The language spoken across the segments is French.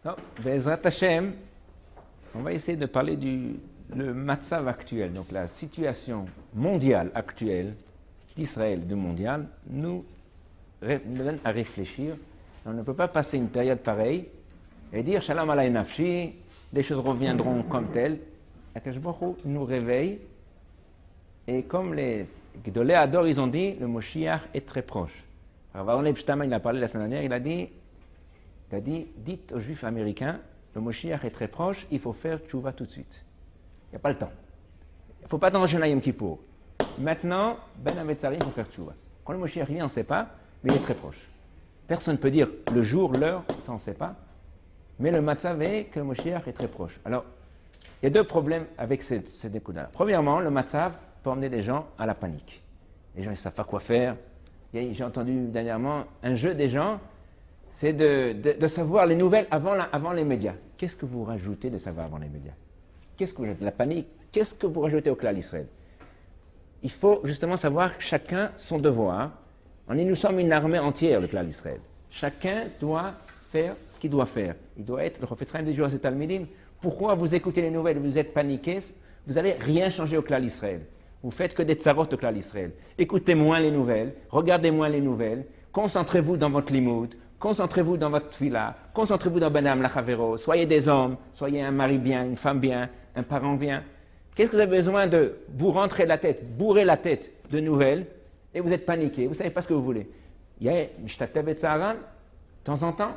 Non, Bezrat Hashem, on va essayer de parler du le matzav actuel, donc la situation mondiale actuelle d'Israël, du mondial, nous donne à réfléchir. On ne peut pas passer une période pareille et dire Shalom alay nafshi, des choses reviendront comme telles. Akash Baruch Hu nous réveille et comme les Gdolei Hador, ils ont dit, le Moshiach est très proche. Alors, Aaron Epstein, il a parlé la semaine dernière, il a dit, dites aux Juifs américains, le Moshiach est très proche, il faut faire tchouva tout de suite. Il n'y a pas le temps. Il ne faut pas attendre Yom Kippour. Maintenant, Ben Hametzarim, il faut faire tchouva. Quand le Moshiach vient, on ne sait pas, mais il est très proche. Personne ne peut dire le jour, l'heure, ça on ne sait pas. Mais le matzav est que le Moshiach est très proche. Alors, il y a deux problèmes avec ces découps-là. Premièrement, le matzav peut emmener les gens à la panique. Les gens ne savent pas quoi faire. J'ai entendu dernièrement un jeu des gens, c'est de savoir les nouvelles avant les médias. Qu'est-ce que vous rajoutez de savoir avant les médias? Qu'est-ce que vous rajoutez? La panique. Qu'est-ce que vous rajoutez au Klal Israël? Il faut justement savoir chacun son devoir. Nous sommes une armée entière, le Klal Israël. Chacun doit faire ce qu'il doit faire. Il doit être, le Chofetz Chaim dit à ses Talmidim, pourquoi vous écoutez les nouvelles, vous êtes paniqués, vous n'allez rien changer au Klal Israël. Vous faites que des tsarot au Klal Israël. Écoutez moins les nouvelles, regardez moins les nouvelles, concentrez-vous dans votre limoud, concentrez-vous dans votre tfila, concentrez-vous dans Benam Lachavero, soyez des hommes, soyez un mari bien, une femme bien, un parent bien. Qu'est-ce que vous avez besoin de vous rentrer la tête, bourrer la tête de nouvelles, et vous êtes paniqué, vous ne savez pas ce que vous voulez. Il y a Mishtatev et Tzaharan, de temps en temps.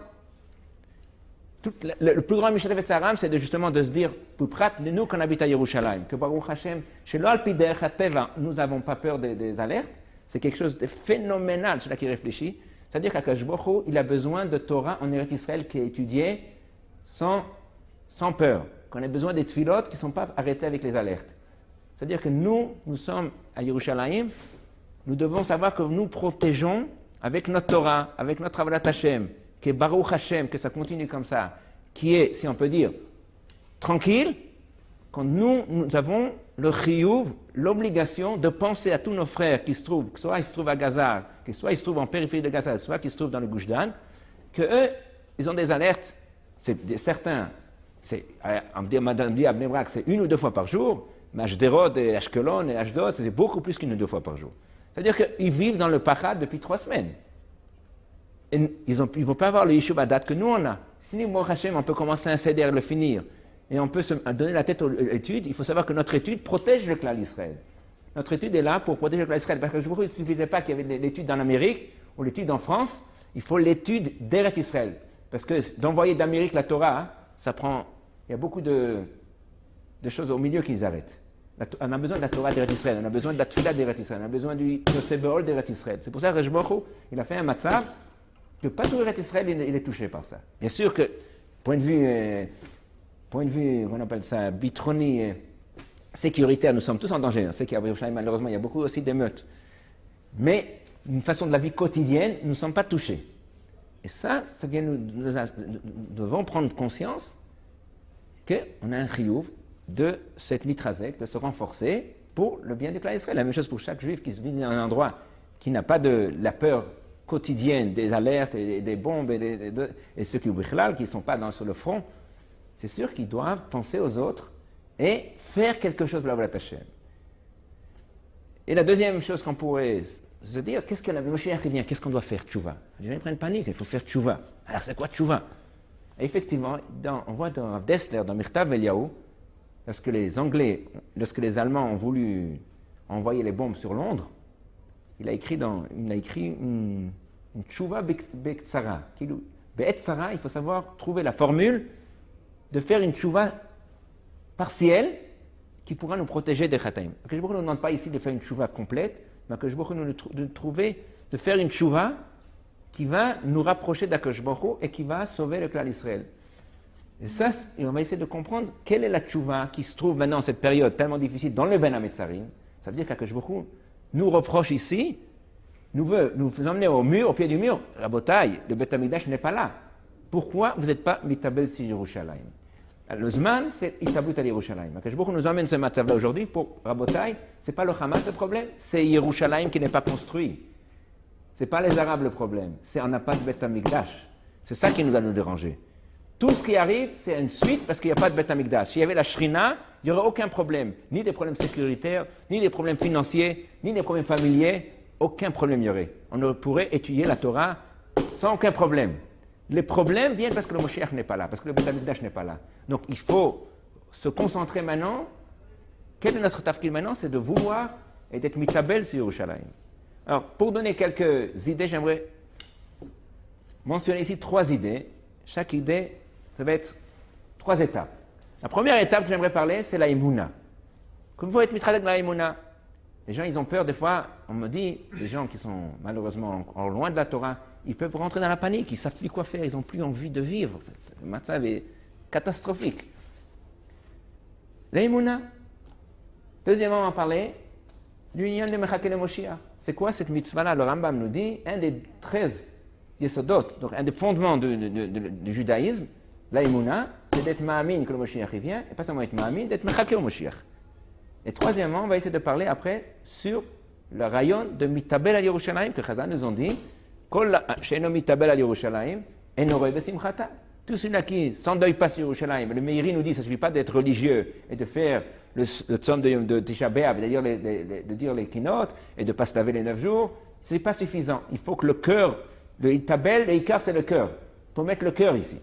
Le plus grand Mishtatev et Tzaharan, c'est justement de se dire, Puprat, nous qu'on habite à Yerushalayim, que Baruch Hashem, chez l'Alpider Hateva, nous n'avons pas peur des alertes, c'est quelque chose de phénoménal, celui qui réfléchit. C'est-à-dire qu'Akash Baruch Hu, il a besoin de Torah en Eretz Israël qui est étudiée sans peur. Qu'on a besoin des tfilot qui ne sont pas arrêtés avec les alertes. C'est-à-dire que nous sommes à Yerushalayim, nous devons savoir que nous protégeons avec notre Torah, avec notre Avodat Hashem, qui est Baruch Hashem, que ça continue comme ça, qui est, si on peut dire, tranquille, quand nous avons le chiyuv, l'obligation de penser à tous nos frères qui se trouvent, soit ils se trouvent à Gaza, que soit ils se trouvent en périphérie de Gaza, soit qu'ils se trouvent dans le Gush Dan, qu'eux, ils ont des alertes, certains, on dit à Bnei Brak, c'est 1 ou 2 fois par jour, mais Ashderod et Ashkelon et Ashdod, c'est beaucoup plus qu'1 ou 2 fois par jour. C'est-à-dire qu'ils vivent dans le Pachad depuis 3 semaines. Et ils ne vont pas avoir le Yishuv Adat que nous on a. Si nous, Baruch Hashem, on peut commencer un seder et le finir, et on peut se donner la tête aux études, il faut savoir que notre étude protège le Klal Israël. Notre étude est là pour protéger le Klal Israël. Parce que il ne suffisait pas qu'il y avait l'étude en Amérique ou l'étude en France, il faut l'étude d'Eretz Israël. Parce que d'envoyer d'Amérique la Torah, ça prend. Il y a beaucoup de choses au milieu qui les arrêtent. On a besoin de la Torah d'Eretz Israël, on a besoin de la Tfilah d'Eretz Israël, on a besoin du Sebeol d'Eretz Israël. C'est pour ça que Akash Baruch Hu, il a fait un matzav que pas tout Eretz Israël il est touché par ça. Bien sûr que, point de vue, on appelle ça, bitroni, sécuritaire, nous sommes tous en danger. On sait qu'à Yerushalayim, malheureusement, il y a beaucoup aussi d'émeutes. Mais, d'une façon de la vie quotidienne, nous ne sommes pas touchés. Et ça vient nous devons prendre conscience qu'on a un chiyuv de cette mitrazek, de se renforcer pour le bien du Klal Israël. La même chose pour chaque juif qui se vit dans un endroit qui n'a pas de la peur quotidienne des alertes et des bombes et ceux qui ne sont pas sur le front. C'est sûr qu'ils doivent penser aux autres et faire quelque chose pour la Avodat Hashem. Et la deuxième chose qu'on pourrait se dire, qu'est-ce que le Moshiach vient, qu'est-ce qu'on doit faire, tchouva? Les gens prennent panique, il faut faire tchouva. Alors c'est quoi tchouva? Et effectivement, on voit dans Rav Dessler, dans Mirtav Eliyahu, lorsque les Allemands ont voulu envoyer les bombes sur Londres, il a écrit une tchouva be'etzara. Be'etzara, il faut savoir trouver la formule de faire une tchouva partielle qui pourra nous protéger des chataim. Akash Baruch Hu ne nous demande pas ici de faire une tchouva complète, mais Akash Baruch Hu de faire une tchouva qui va nous rapprocher d'Akash Baruch Hu et qui va sauver le Klal Israël. Et on va essayer de comprendre quelle est la tchouva qui se trouve maintenant en cette période tellement difficile dans le Ben Hametzarim. Ça veut dire qu'Akash Baruch Hu nous reproche ici, nous veut nous emmener au pied du mur. Rabotai, le Beth Amikdash n'est pas là. Pourquoi vous n'êtes pas mitabel si Yerushalayim? Le Zman, c'est Itablut al Yerushalayim. Akash Baruch Hu nous emmène ce matzav-là aujourd'hui pour Rabotai. Ce n'est pas le Hamas le problème, c'est Yerushalayim qui n'est pas construit. Ce n'est pas les Arabes le problème, c'est on n'a pas de Beth Amikdash. C'est ça qui nous doit nous déranger. Tout ce qui arrive, c'est une suite parce qu'il n'y a pas de Beth Amikdash. S'il y avait la Shrina, il n'y aurait aucun problème. Ni des problèmes sécuritaires, ni des problèmes financiers, ni des problèmes familiers. Aucun problème il y aurait. On pourrait étudier la Torah sans aucun problème. Les problèmes viennent parce que le Moshiach n'est pas là, parce que le Beth Amikdash n'est pas là. Donc il faut se concentrer maintenant. Quel est notre tafkil maintenant? C'est de vouloir et d'être mitabel sur Yerushalayim. Alors, pour donner quelques idées, j'aimerais mentionner ici 3 idées. Chaque idée, ça va être 3 étapes. La première étape que j'aimerais parler, c'est la Emouna. Comme vous êtes mitralek dans la Emouna, les gens, ils ont peur, des fois, on me dit, les gens qui sont malheureusement encore loin de la Torah, ils peuvent rentrer dans la panique, ils ne savent plus quoi faire, ils n'ont plus envie de vivre. En fait. Le matin est catastrophique. La Emouna. Deuxièmement, on va parler du Inyan de Mechakel Moshiach. C'est quoi cette mitzvah-là? Le Rambam nous dit, un des 13 Yesodot, donc un des fondements du judaïsme, la Emouna, c'est d'être ma'amin que le Moshiach vient, et pas seulement être ma'amin, d'être Mechakel au Moshiach. Et troisièmement, on va essayer de parler après sur le rayon de Mitabel al Yerushalayim, que Chazal nous ont dit, Kol she'eno Mitabel al Yerushalayim, eno roe besimchata. Tout celui qui s'endeuille pas sur Yerushalayim, le Meiri nous dit, ça ne suffit pas d'être religieux et de faire le tzom de Tisha B'Av, c'est-à-dire de dire les kinot et de ne pas se laver les 9 jours, ce n'est pas suffisant. Il faut que le cœur, le Itabel, le Ikar, c'est le cœur. Il faut mettre le cœur ici.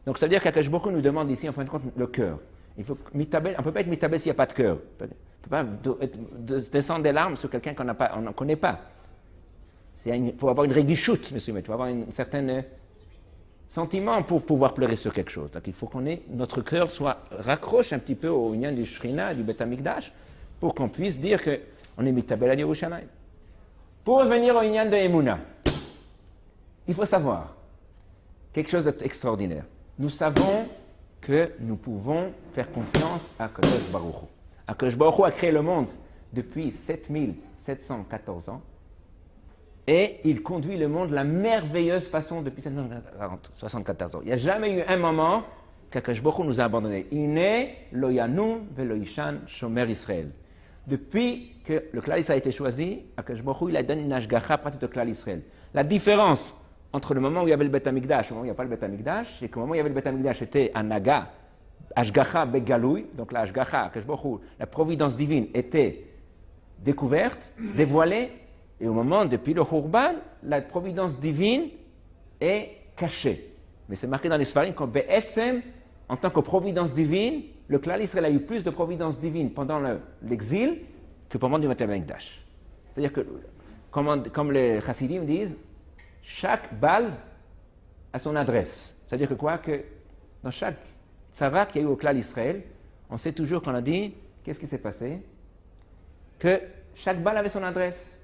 Donc ça veut dire qu'Akash Baruch Hu nous demande ici, en fin de compte, le cœur. Il faut mitabel, on ne peut pas être mitabel s'il n'y a pas de cœur. On ne peut pas descendre des larmes sur quelqu'un qu'on ne connaît pas. Il faut avoir une réguichoute, monsieur, il faut avoir un certain sentiment pour pouvoir pleurer sur quelque chose. Donc il faut notre cœur soit raccroche un petit peu au lien du Shrina, du Beth Amikdash, pour qu'on puisse dire qu'on est mitabel à Yerushalayim. Pour revenir au lien de Emouna, il faut savoir quelque chose d'extraordinaire. Nous savons que nous pouvons faire confiance à Kadosh Baruch Hu. Akadosh Baruch Hu a créé le monde depuis 7714 ans et il conduit le monde de la merveilleuse façon depuis 774 ans. Il n'y a jamais eu un moment qu'Akadosh Baruch Hu nous a abandonnés. Iné lo yanum velo yishan shomer Israël. Depuis que le Klal Israël a été choisi, Akadosh Baruch Hu il a donné une ashgacha pratique au Klal Israël. La différence entre le moment où il y avait le Beth Amikdash et le moment où il n'y a pas le Beth Amikdash, c'est qu'au moment où il y avait le Beth Amikdash, c'était un naga, ashgacha begaloui, donc la ashgacha, la providence divine était découverte, dévoilée, et au moment, depuis le Khurban, la providence divine est cachée. Mais c'est marqué dans les Sfarim qu'en Be'etzem, en tant que providence divine, le Klal Israël a eu plus de providence divine pendant l'exil que pendant le Beth Amikdash. C'est-à-dire que, comme les Chassidim disent, chaque balle a son adresse. C'est-à-dire que quoi? Que dans chaque tzara qu'il y a eu au Klal Israël, on sait toujours qu'on a dit, qu'est-ce qui s'est passé? Que chaque balle avait son adresse.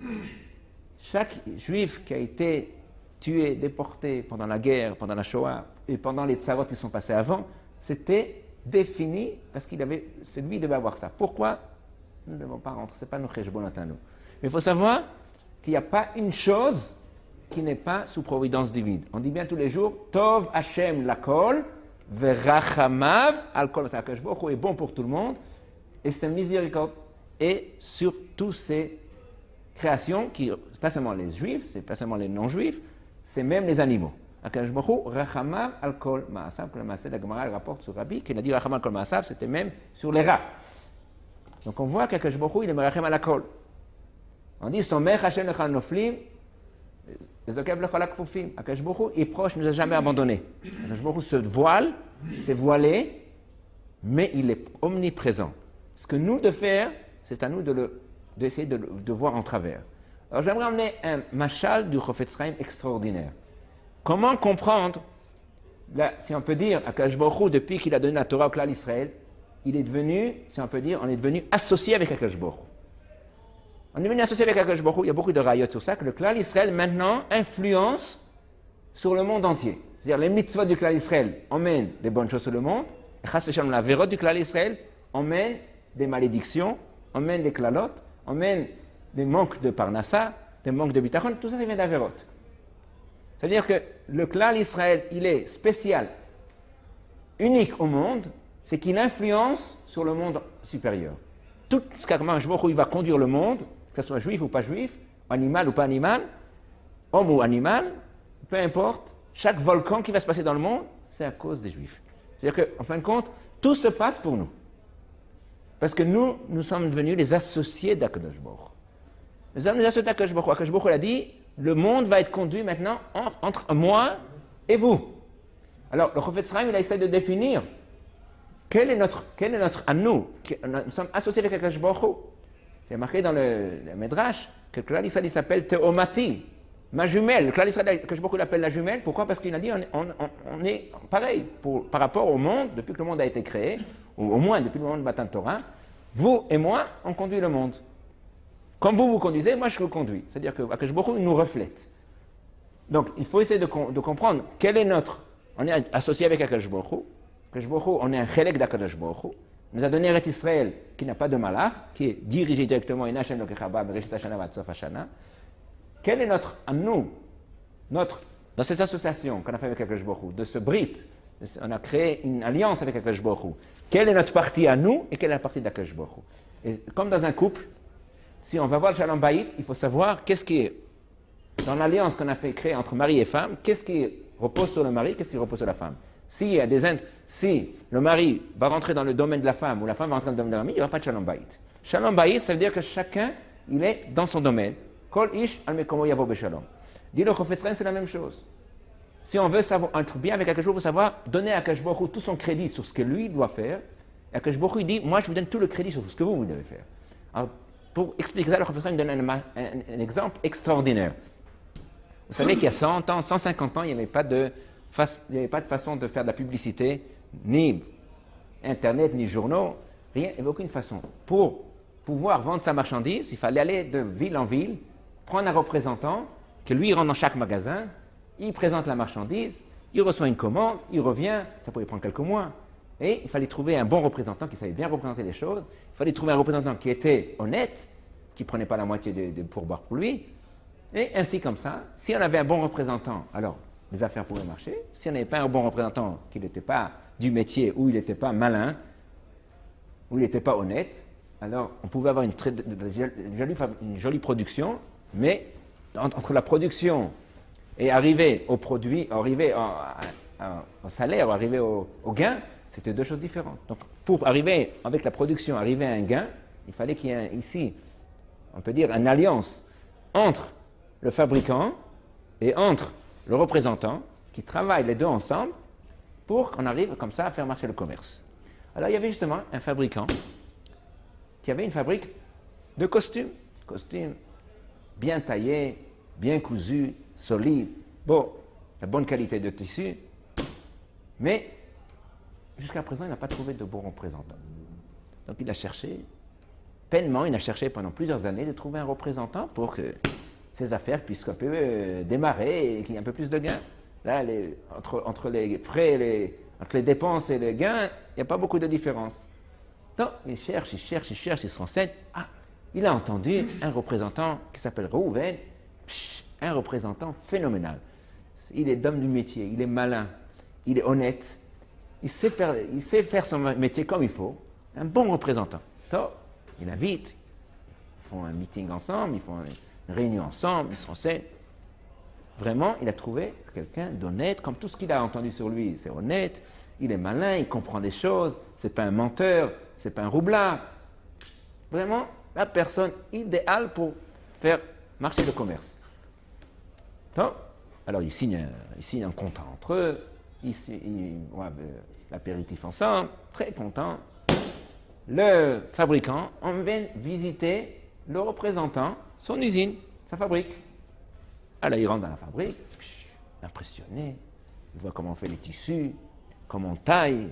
Chaque juif qui a été tué, déporté pendant la guerre, pendant la Shoah, et pendant les tzarot qui sont passés avant, c'était défini parce c'est lui qui devait avoir ça. Pourquoi? Nous ne devons pas rentrer, ce n'est pas nos cheshbonot à nous. Mais il faut savoir qu'il n'y a pas une chose qui n'est pas sous providence divine. On dit bien tous les jours, Tov Hashem lakol, verachamav al kol. Akadosh Baruch Hu est bon pour tout le monde, et c'est miséricorde. Et sur toutes ces créations, qui pas seulement les juifs, c'est pas seulement les non-juifs, c'est même les animaux. Akadosh Baruch Hu, rachamav al kol ma'asav, comme la Gemara rapporte sur Rabbi, qu'il a dit rachamav al kol ma'asav, c'était même sur les rats. Donc on voit qu'Akadosh Baruch Hu, il est merachem al kol. On dit, son mech Hashem lechal noflim, Akadosh Baruch Hu est proche, ne nous a jamais abandonnés. Akadosh Baruch Hu se voile, c'est voilé, mais il est omniprésent. Ce que nous de faire, c'est à nous d'essayer de voir en travers. Alors j'aimerais amener un mashal du Chofetz Chaim extraordinaire. Comment comprendre, si on peut dire, Akadosh Baruch Hu, depuis qu'il a donné la Torah au Klal Israël, il est devenu, si on peut dire, on est devenu associé avec Akadosh Baruch Hu. On est devenu associé avec Akadosh Baruch Hu, il y a beaucoup de rayot sur ça, que le Klal Israël maintenant influence sur le monde entier. C'est-à-dire les mitzvot du Klal Israël emmènent des bonnes choses sur le monde, et chas v'shalom la verot du Klal Israël emmène des malédictions, emmène des klalot, emmène des manques de parnassa, des manques de bitachon, tout ça, ça vient d'Averot. C'est-à-dire que le Klal Israël, il est spécial, unique au monde, c'est qu'il influence sur le monde supérieur. Tout ce qu'Akadosh Baruch Hu il va conduire le monde, que ce soit juif ou pas juif, animal ou pas animal, homme ou animal, peu importe, chaque volcan qui va se passer dans le monde, c'est à cause des Juifs. C'est-à-dire qu'en fin de compte, tout se passe pour nous. Parce que nous sommes devenus les associés d'Akadosh Baruch Hu. Nous sommes les associés d'Akadosh Baruch Hu. Akadosh Baruch Hu a dit, le monde va être conduit maintenant entre moi et vous. Alors, le prophète Sraim, il a essayé de définir quel est notre à nous. Nous sommes associés avec Akadosh Baruch Hu. C'est marqué dans le Midrash que le Klal Israël s'appelle Teomati, ma jumelle. Le Klal Israël, Akadosh Baruch Hu l'appelle la jumelle. Pourquoi? Parce qu'il a dit on est pareil par rapport au monde, depuis que le monde a été créé, ou au moins depuis le moment de Matan Torah. Vous et moi, on conduit le monde. Comme vous conduisez, moi je le conduis. C'est-à-dire que Akadosh Baruch Hu nous reflète. Donc il faut essayer de comprendre quel est notre. On est associé avec Akadosh Baruch Hu. Akadosh Baruch Hu, on est un chelek d'Akadosh Baruch Hu. Il nous a donné Eretz Israël qui n'a pas de malach, qui est dirigé directement in Hashem Lokechaba, Bereshit Hashana Vat Sof Hashana. Quel est notre à nous, dans ces associations qu'on a fait avec Akadosh Baruch Hu, de ce brit, on a créé une alliance avec Akadosh Baruch Hu. Quelle est notre partie à nous et quelle est la partie d'Akadosh Baruch Hu? Et comme dans un couple, si on va voir le Shalom Bayit, il faut savoir qu'est-ce qui est, dans l'alliance qu'on a fait créer entre mari et femme, qu'est-ce qui repose sur le mari, qu'est-ce qui repose sur la femme. Si le mari va rentrer dans le domaine de la femme ou la femme va rentrer dans le domaine de la mari, il n'y aura pas de Shalom Bayit. Shalom Bayit, ça veut dire que chacun, il est dans son domaine. Kol ish al mekomo yavo beshalom. Dit le Chofetz Chaim, c'est la même chose. Si on veut savoir, être bien avec Akadosh Baruch Hu, il faut savoir donner à Akadosh Baruch Hu tout son crédit sur ce que lui doit faire. Et Akadosh Baruch Hu dit, moi je vous donne tout le crédit sur ce que vous devez faire. Alors, pour expliquer ça, le Chofetz Chaim donne un exemple extraordinaire. Vous savez qu'il y a 100 ans, 150 ans, il n'y avait pas de façon de faire de la publicité, ni Internet, ni journaux, rien, il n'y avait aucune façon. Pour pouvoir vendre sa marchandise, il fallait aller de ville en ville, prendre un représentant, que lui rentre dans chaque magasin, il présente la marchandise, il reçoit une commande, il revient, ça pouvait prendre quelques mois. Et il fallait trouver un bon représentant qui savait bien représenter les choses. Il fallait trouver un représentant qui était honnête, qui ne prenait pas la moitié de pourboire pour lui. Et ainsi comme ça, si on avait un bon représentant, alors les affaires pouvaient marcher. Si on n'avait pas un bon représentant, qui n'était pas du métier, ou il n'était pas malin, ou il n'était pas honnête, alors on pouvait avoir une jolie production, mais entre la production et arriver au produit, arriver au salaire, ou arriver au gain, c'était deux choses différentes. Donc, pour arriver avec la production, arriver à un gain, il fallait qu'il y ait ici, on peut dire, une alliance entre le fabricant et entre le représentant qui travaillent les deux ensemble pour qu'on arrive comme ça à faire marcher le commerce. Alors, il y avait justement un fabricant qui avait une fabrique de costumes bien taillés, bien cousus, solides, bon, de bonne qualité de tissu, mais jusqu'à présent, il n'a pas trouvé de bon représentant. Donc, il a cherché, peinement, il a cherché pendant plusieurs années de trouver un représentant pour que ses affaires puissent un peu démarrer et qu'il y ait un peu plus de gains. Là, entre les frais, entre les dépenses et les gains, il n'y a pas beaucoup de différence. Donc, il cherche, il se renseigne. Ah, il a entendu un représentant qui s'appelle Reuven, un représentant phénoménal. Il est d'homme du métier, il est malin, il est honnête, il sait faire son métier comme il faut, un bon représentant. Donc, il invite, ils font un meeting ensemble, ils font une réunion ensemble, ils se renseignent. Vraiment, il a trouvé quelqu'un d'honnête, comme tout ce qu'il a entendu sur lui, c'est honnête, il est malin, il comprend des choses, c'est pas un menteur, c'est pas un roublard. Vraiment, la personne idéale pour faire marcher le commerce. Donc, alors ils signent un contrat entre eux, ils vont l'apéritif ensemble, très contents. Le fabricant, on vient visiter le représentant, son usine, sa fabrique. Alors il rentre dans la fabrique, impressionné, il voit comment on fait les tissus, comment on taille,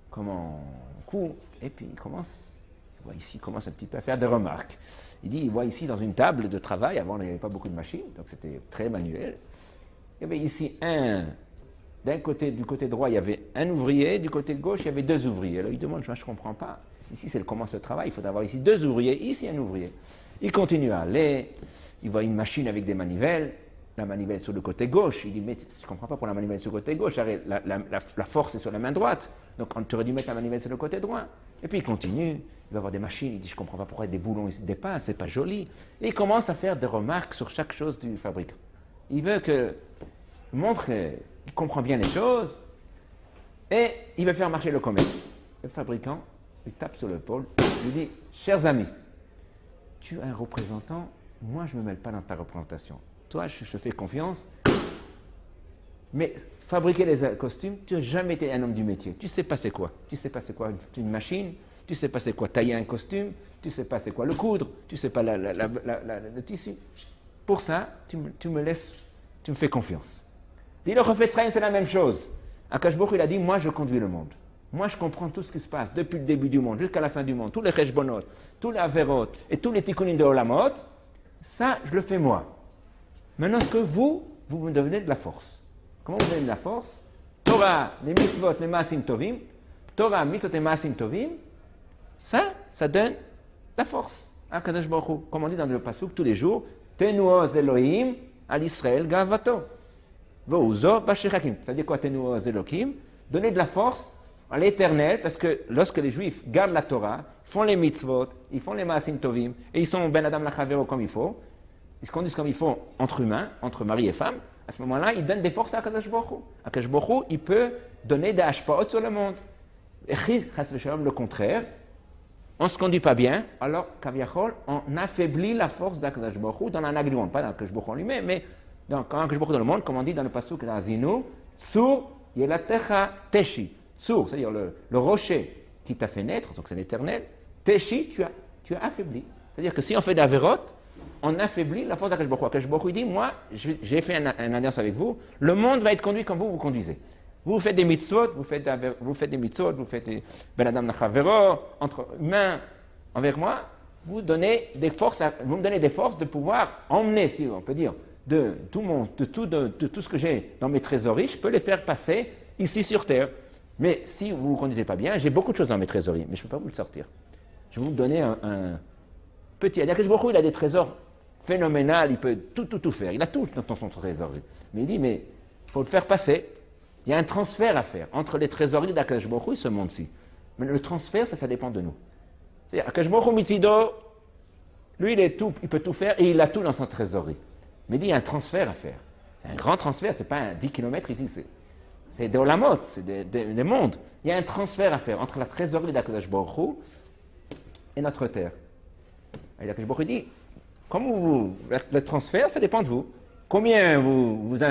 comment on coud, et puis il commence un petit peu à faire des remarques. Il voit ici dans une table de travail, avant il n'y avait pas beaucoup de machines, donc c'était très manuel. Il y avait ici du côté droit il y avait un ouvrier, du côté gauche il y avait deux ouvriers. Alors il demande, je ne comprends pas, ici c'est comment se travaille, il faut avoir ici deux ouvriers, ici un ouvrier. Il continue à aller, il voit une machine avec des manivelles, la manivelle sur le côté gauche, il dit, mais je ne comprends pas pour la manivelle sur le côté gauche, la force est sur la main droite, donc on aurait dû mettre la manivelle sur le côté droit. Et puis il continue, il va voir des machines, il dit, je ne comprends pas pourquoi il y a des boulons ici dépassent, c'est pas joli. Et il commence à faire des remarques sur chaque chose du fabricant. Il veut montre qu'il comprend bien les choses, et il veut faire marcher le commerce. Le fabricant lui tape sur l'épaule, lui dit, chers amis, tu es un représentant, moi je ne me mêle pas dans ta représentation. Toi, je te fais confiance, mais fabriquer les costumes, tu n'as jamais été un homme du métier. Tu ne sais pas c'est quoi. Tu ne sais pas c'est quoi une machine, tu ne sais pas c'est quoi tailler un costume, tu ne sais pas c'est quoi le coudre, tu ne sais pas le tissu. Pour ça, tu me fais confiance. Dit le Chofetz Chaim, c'est la même chose. Akadosh Baruch Hu, il a dit, moi je conduis le monde. Moi je comprends tout ce qui se passe depuis le début du monde jusqu'à la fin du monde, tous les cheshbonot, tous les averot et tous les tikkunim de Olamot, ça je le fais moi. Maintenant, ce que vous me donnez de la force. Comment vous donnez de la force? Torah, les mitzvot, les maasim tovim, Torah, mitzvot et maasim tovim, ça donne la force. Akadosh Baruch Hu, comme on dit dans le pasuk tous les jours, Tenu oz l'Elohim al Israël gavato. Vouzo bashirakim. Ça veut dire quoi, Tenu oz l'Elohim? Donner de la force à l'Éternel, parce que lorsque les Juifs gardent la Torah, font les mitzvot, ils font les maasim tovim, et ils sont ben adam lachavero comme il faut, ils se conduisent comme il faut entre humains, entre mari et femme, à ce moment-là, ils donnent des forces à Akadosh Baruch Hu. Akadosh Baruch Hu, il peut donner des hashpaot sur le monde. Et le contraire, on ne se conduit pas bien, alors, kaviachol, on affaiblit la force d'Akadosh Baruch Hu dans un monde, pas dans Akadosh Baruch Hu lui-même, mais dans Akadosh Baruch Hu dans le monde, comme on dit dans le pasuk d'Azinu, Tsur yelatecha teshi. Tsur, c'est-à-dire le rocher qui t'a fait naître, donc c'est l'éternel, teshi, tu as affaibli. C'est-à-dire que si on fait d'Averot, on affaiblit la force d'Akadosh Baruch Hu. Akadosh Baruch Hu dit, moi, j'ai fait une alliance avec vous, le monde va être conduit comme vous conduisez. Vous faites des mitzvot, vous faites des ben adam lachavero, entre humains, envers moi, vous me donnez des forces de pouvoir emmener, si on peut dire, de tout ce que j'ai dans mes trésoreries, je peux les faire passer ici sur terre. Mais si vous ne conduisez pas bien, j'ai beaucoup de choses dans mes trésoreries, mais je ne peux pas vous le sortir. Je vais vous donner un petit. Akadosh Baruch Hu, il a des trésors phénoménaux, il peut tout faire. Il a tout dans son trésorerie. Mais il dit, mais il faut le faire passer. Il y a un transfert à faire entre les trésoreries d'Akadosh Baruch Hu et ce monde-ci. Mais le transfert, ça dépend de nous. C'est-à-dire, Akadosh Baruch Hu Mitzido, lui, il peut tout faire et il a tout dans son trésorerie. Mais il dit, il y a un transfert à faire. C'est un grand transfert, ce n'est pas un 10 km ici, c'est des olamot, c'est des mondes. Il y a un transfert à faire entre la trésorerie d'Akadosh Baruch Hu et notre terre. Et Akadosh Baruch Hu dit, le transfert, ça dépend de vous. Combien vous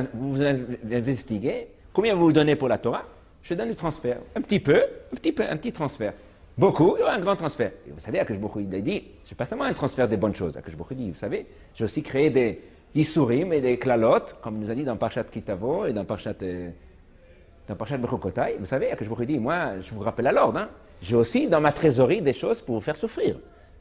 investiguez, combien vous donnez pour la Torah, je donne du transfert. Un petit transfert. Beaucoup, il y aura un grand transfert. Et vous savez, Akadosh Baruch Hu, il a dit, c'est pas seulement un transfert des bonnes choses. Akadosh Baruch Hu dit, vous savez, j'ai aussi créé des Isurim et des Klalot, comme il nous a dit dans Parshat Kitavo et dans Parshat Bechukotai. Vous savez, Akadosh Baruch Hu dit, moi, je vous rappelle à l'ordre, j'ai aussi dans ma trésorerie des choses pour vous faire souffrir.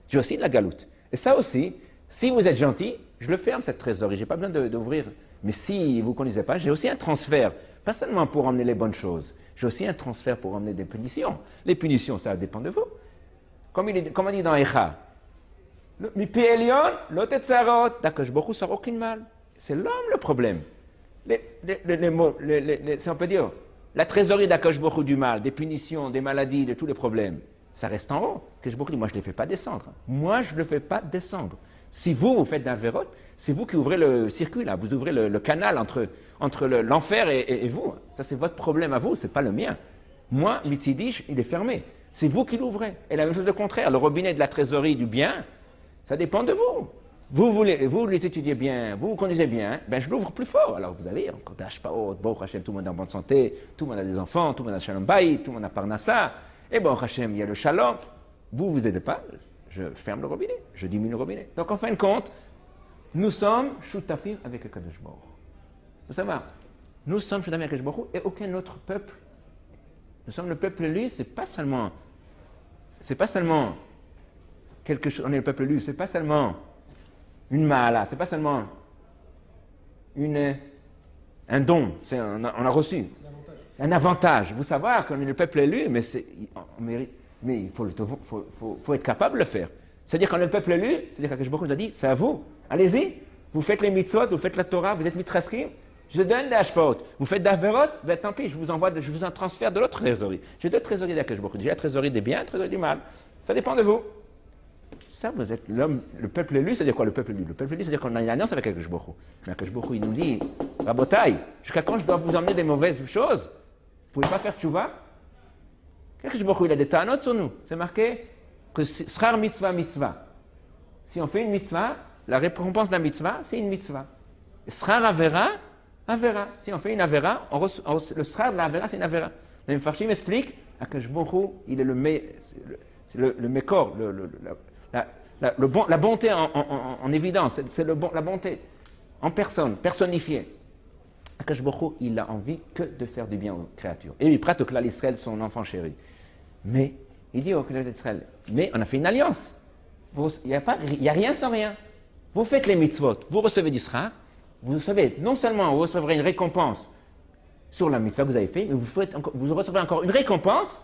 J'ai aussi de la galoute. Et ça aussi, si vous êtes gentil, je le ferme cette trésorerie, je n'ai pas besoin d'ouvrir. Mais si vous ne connaissez pas, j'ai aussi un transfert, pas seulement pour emmener les bonnes choses, j'ai aussi un transfert pour emmener des punitions. Les punitions, ça dépend de vous. Comme on dit dans Echa, Mipi Elion, Lotetzarot, d'Akadosh Baruch Hu sort aucun mal. C'est l'homme le problème. Si on peut dire, la trésorerie d'Akadosh Baruch Hu du mal, des punitions, des maladies, de tous les problèmes, ça reste en haut. Akadosh Baruch Hu dit, moi je ne les fais pas descendre. Moi je ne le fais pas descendre. Si vous faites d'un verrot, c'est vous qui ouvrez le circuit là, vous ouvrez le canal entre l'enfer et vous. Ça c'est votre problème à vous, c'est pas le mien. Moi, Mitzidish, il est fermé. C'est vous qui l'ouvrez. Et la même chose de contraire, le robinet de la trésorerie du bien, ça dépend de vous. Vous les étudiez bien, vous conduisez bien, ben je l'ouvre plus fort. Alors vous allez, on Kodash Paot, Baruch Hashem, tout le monde est en bonne santé, tout le monde a des enfants, tout le monde a Shalom Bayit, tout le monde a Parnassa, et Baruch Hashem, il y a le Shalom. Vous aidez pas, je ferme le robinet, je diminue le robinet. Donc en fin de compte, nous sommes Shutafim avec le Kadosh Baruch. Vous savez, nous sommes Shutafim avec le Kadosh Baruch et aucun autre peuple. Nous sommes le peuple élu, c'est pas seulement quelque chose, on est le peuple élu, c'est pas seulement une ma'ala, c'est pas seulement un don, on a reçu un avantage. Vous savez qu'on est le peuple élu, mais il faut être capable de le faire. C'est-à-dire qu'on est le peuple élu, c'est-à-dire que Baruch Hu nous a dit, c'est à vous, allez-y, vous faites les mitzvot, vous faites la Torah, vous êtes mitraskim, je donne des hashpaot. Vous faites d'Averot, ben tant pis, je vous en transfère de l'autre trésorerie. J'ai deux trésoreries d'Akadosh Baruch Hu. J'ai la trésorerie des biens, la trésorerie du mal. Ça dépend de vous. Ça, vous êtes l'homme, le peuple élu, c'est-à-dire quoi le peuple élu? Le peuple élu, c'est-à-dire qu'on a une alliance avec Akadosh Baruch Hu. Mais Akadosh Baruch Hu, il nous dit, Rabotai, jusqu'à quand je dois vous emmener des mauvaises choses? Vous ne pouvez pas faire tchouva? Qu'Akadosh Baruch Hu, il a des ta'anot sur nous. C'est marqué que Srar mitzvah mitzvah. Si on fait une mitzvah, la récompense de la mitzvah, c'est une mitzvah. Srar avera, avera. Si on fait une avera, le srar de la avera, c'est une avera. Le Mefarshim m'explique, Akadosh Baruch Hu, il est le mécor, la bonté en évidence, c'est la bonté en personne, personnifiée. Akadosh Baruch Hu, il a envie que de faire du bien aux créatures. Et il prête au Klal Israël, son enfant chéri. Mais, il dit au Klal Israël, mais on a fait une alliance. Il n'y a rien sans rien. Vous faites les mitzvot, vous recevez du srar, vous savez, non seulement vous recevrez une récompense sur la mitzvah que vous avez fait, mais vous recevrez encore une récompense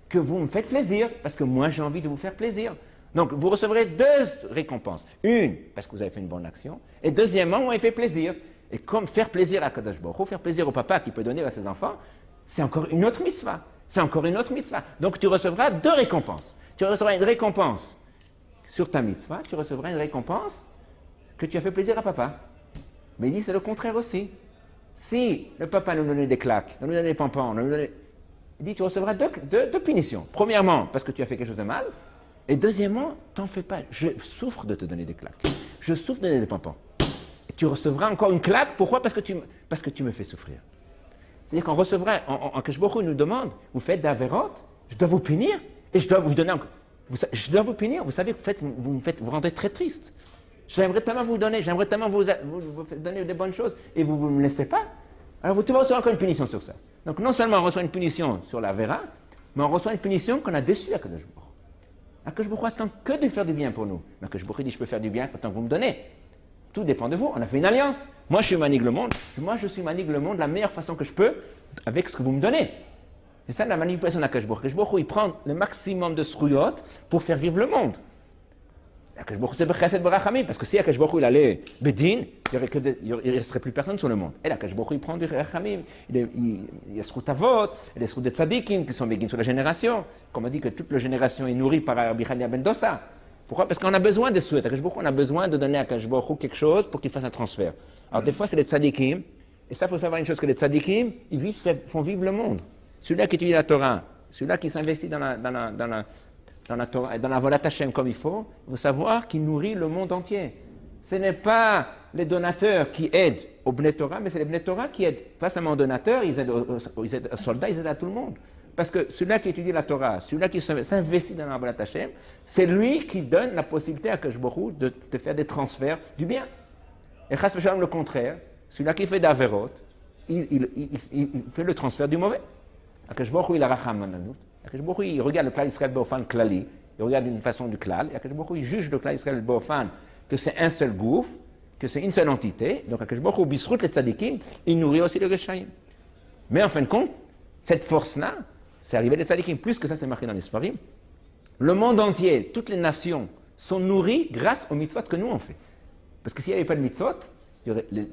que vous me faites plaisir, parce que moi j'ai envie de vous faire plaisir. Donc vous recevrez deux récompenses. Une, parce que vous avez fait une bonne action, et deuxièmement, vous avez fait plaisir. Et comme faire plaisir à Kadosh Baruch Hu, faire plaisir au papa qui peut donner à ses enfants, c'est encore une autre mitzvah. C'est encore une autre mitzvah. Donc tu recevras deux récompenses. Tu recevras une récompense sur ta mitzvah, tu recevras une récompense que tu as fait plaisir à papa. Mais il dit c'est le contraire aussi. Si le papa nous donnait des claques, nous donnait des pampans, il dit tu recevras deux punitions. Premièrement, parce que tu as fait quelque chose de mal. Et deuxièmement, t'en fais pas. Je souffre de te donner des claques. Je souffre de donner des pampans. Et tu recevras encore une claque. Pourquoi? Parce que tu me fais souffrir. C'est-à-dire qu'on recevra, en Kadosh Baruch Hu nous demande, vous faites d'Averot, je dois vous punir, et je dois vous donner encore. Je dois vous punir, vous savez, vous rendez très triste. J'aimerais tellement vous donner, j'aimerais tellement vous donner des bonnes choses, et vous ne me laissez pas. Alors tu vas recevoir encore une punition sur ça. Donc non seulement on reçoit une punition sur la Vera, mais on reçoit une punition qu'on a déçue à Kadosh Baruch Hu. Akadosh Baruch Hu attend que de faire du bien pour nous. Mais Akadosh Baruch Hu dit, je peux faire du bien autant que vous me donnez. Tout dépend de vous. On a fait une alliance. Moi, je manigue le monde. Moi, je suis manigue le monde de la meilleure façon que je peux avec ce que vous me donnez. C'est ça la manipulation d'Akadosh Baruch Hu. Akadosh Baruch Hu, il prend le maximum de sruyot pour faire vivre le monde. Akadosh Baruch Hu, c'est b'chesed b'rachamim. Parce que si Akadosh Baruch Hu, il allait bedin, il ne resterait plus personne sur le monde. Et là, Akadosh Baruch Hu, il prend du rachamim. Il y a ce avot, il y a ce de tzadikim qui sont begin sur la génération. Comme on dit que toute la génération est nourrie par Rabbi Chania ben Dossa. Pourquoi? Parce qu'on a besoin des souhaits. On a besoin de donner à Akadosh Baruch Hu quelque chose pour qu'il fasse un transfert. Alors des fois, c'est les tzadikim. Et ça, il faut savoir une chose, que les tzadikim, ils font vivre le monde. Celui-là qui étudie la Torah, celui-là qui s'investit dans la Torah et dans la Volat Hashem comme il faut savoir qu'il nourrit le monde entier. Ce n'est pas les donateurs qui aident aux Bnei Torah, mais c'est les Bnei Torah qui aident. Pas seulement aux donateurs, ils aident aux soldats, ils aident à tout le monde. Parce que celui-là qui étudie la Torah, celui-là qui s'investit dans la Volat Hashem, c'est lui qui donne la possibilité à Akadosh Baruch Hu de faire des transferts du bien. Et Chas v'Shalom, le contraire, celui-là qui fait d'Averot, il fait le transfert du mauvais. Akadosh Baruch Hu, il a racham ananut. Akadosh Baruch Hu, il regarde le Klal Israël Be'ofan Klali, il regarde d'une façon du Klal, et Akadosh Baruch Hu, il juge le Klal Israël Be'ofan que c'est un seul gouffre, que c'est une seule entité. Donc Akadosh Baruch Hu, bisrout les tzadikim, il nourrit aussi les Reshaïm. Mais en fin de compte, cette force-là, c'est arrivé des tzadikim. Plus que ça, c'est marqué dans les Sfarim. Le monde entier, toutes les nations sont nourries grâce aux mitzvot que nous on fait. Parce que s'il n'y avait pas de mitzvot,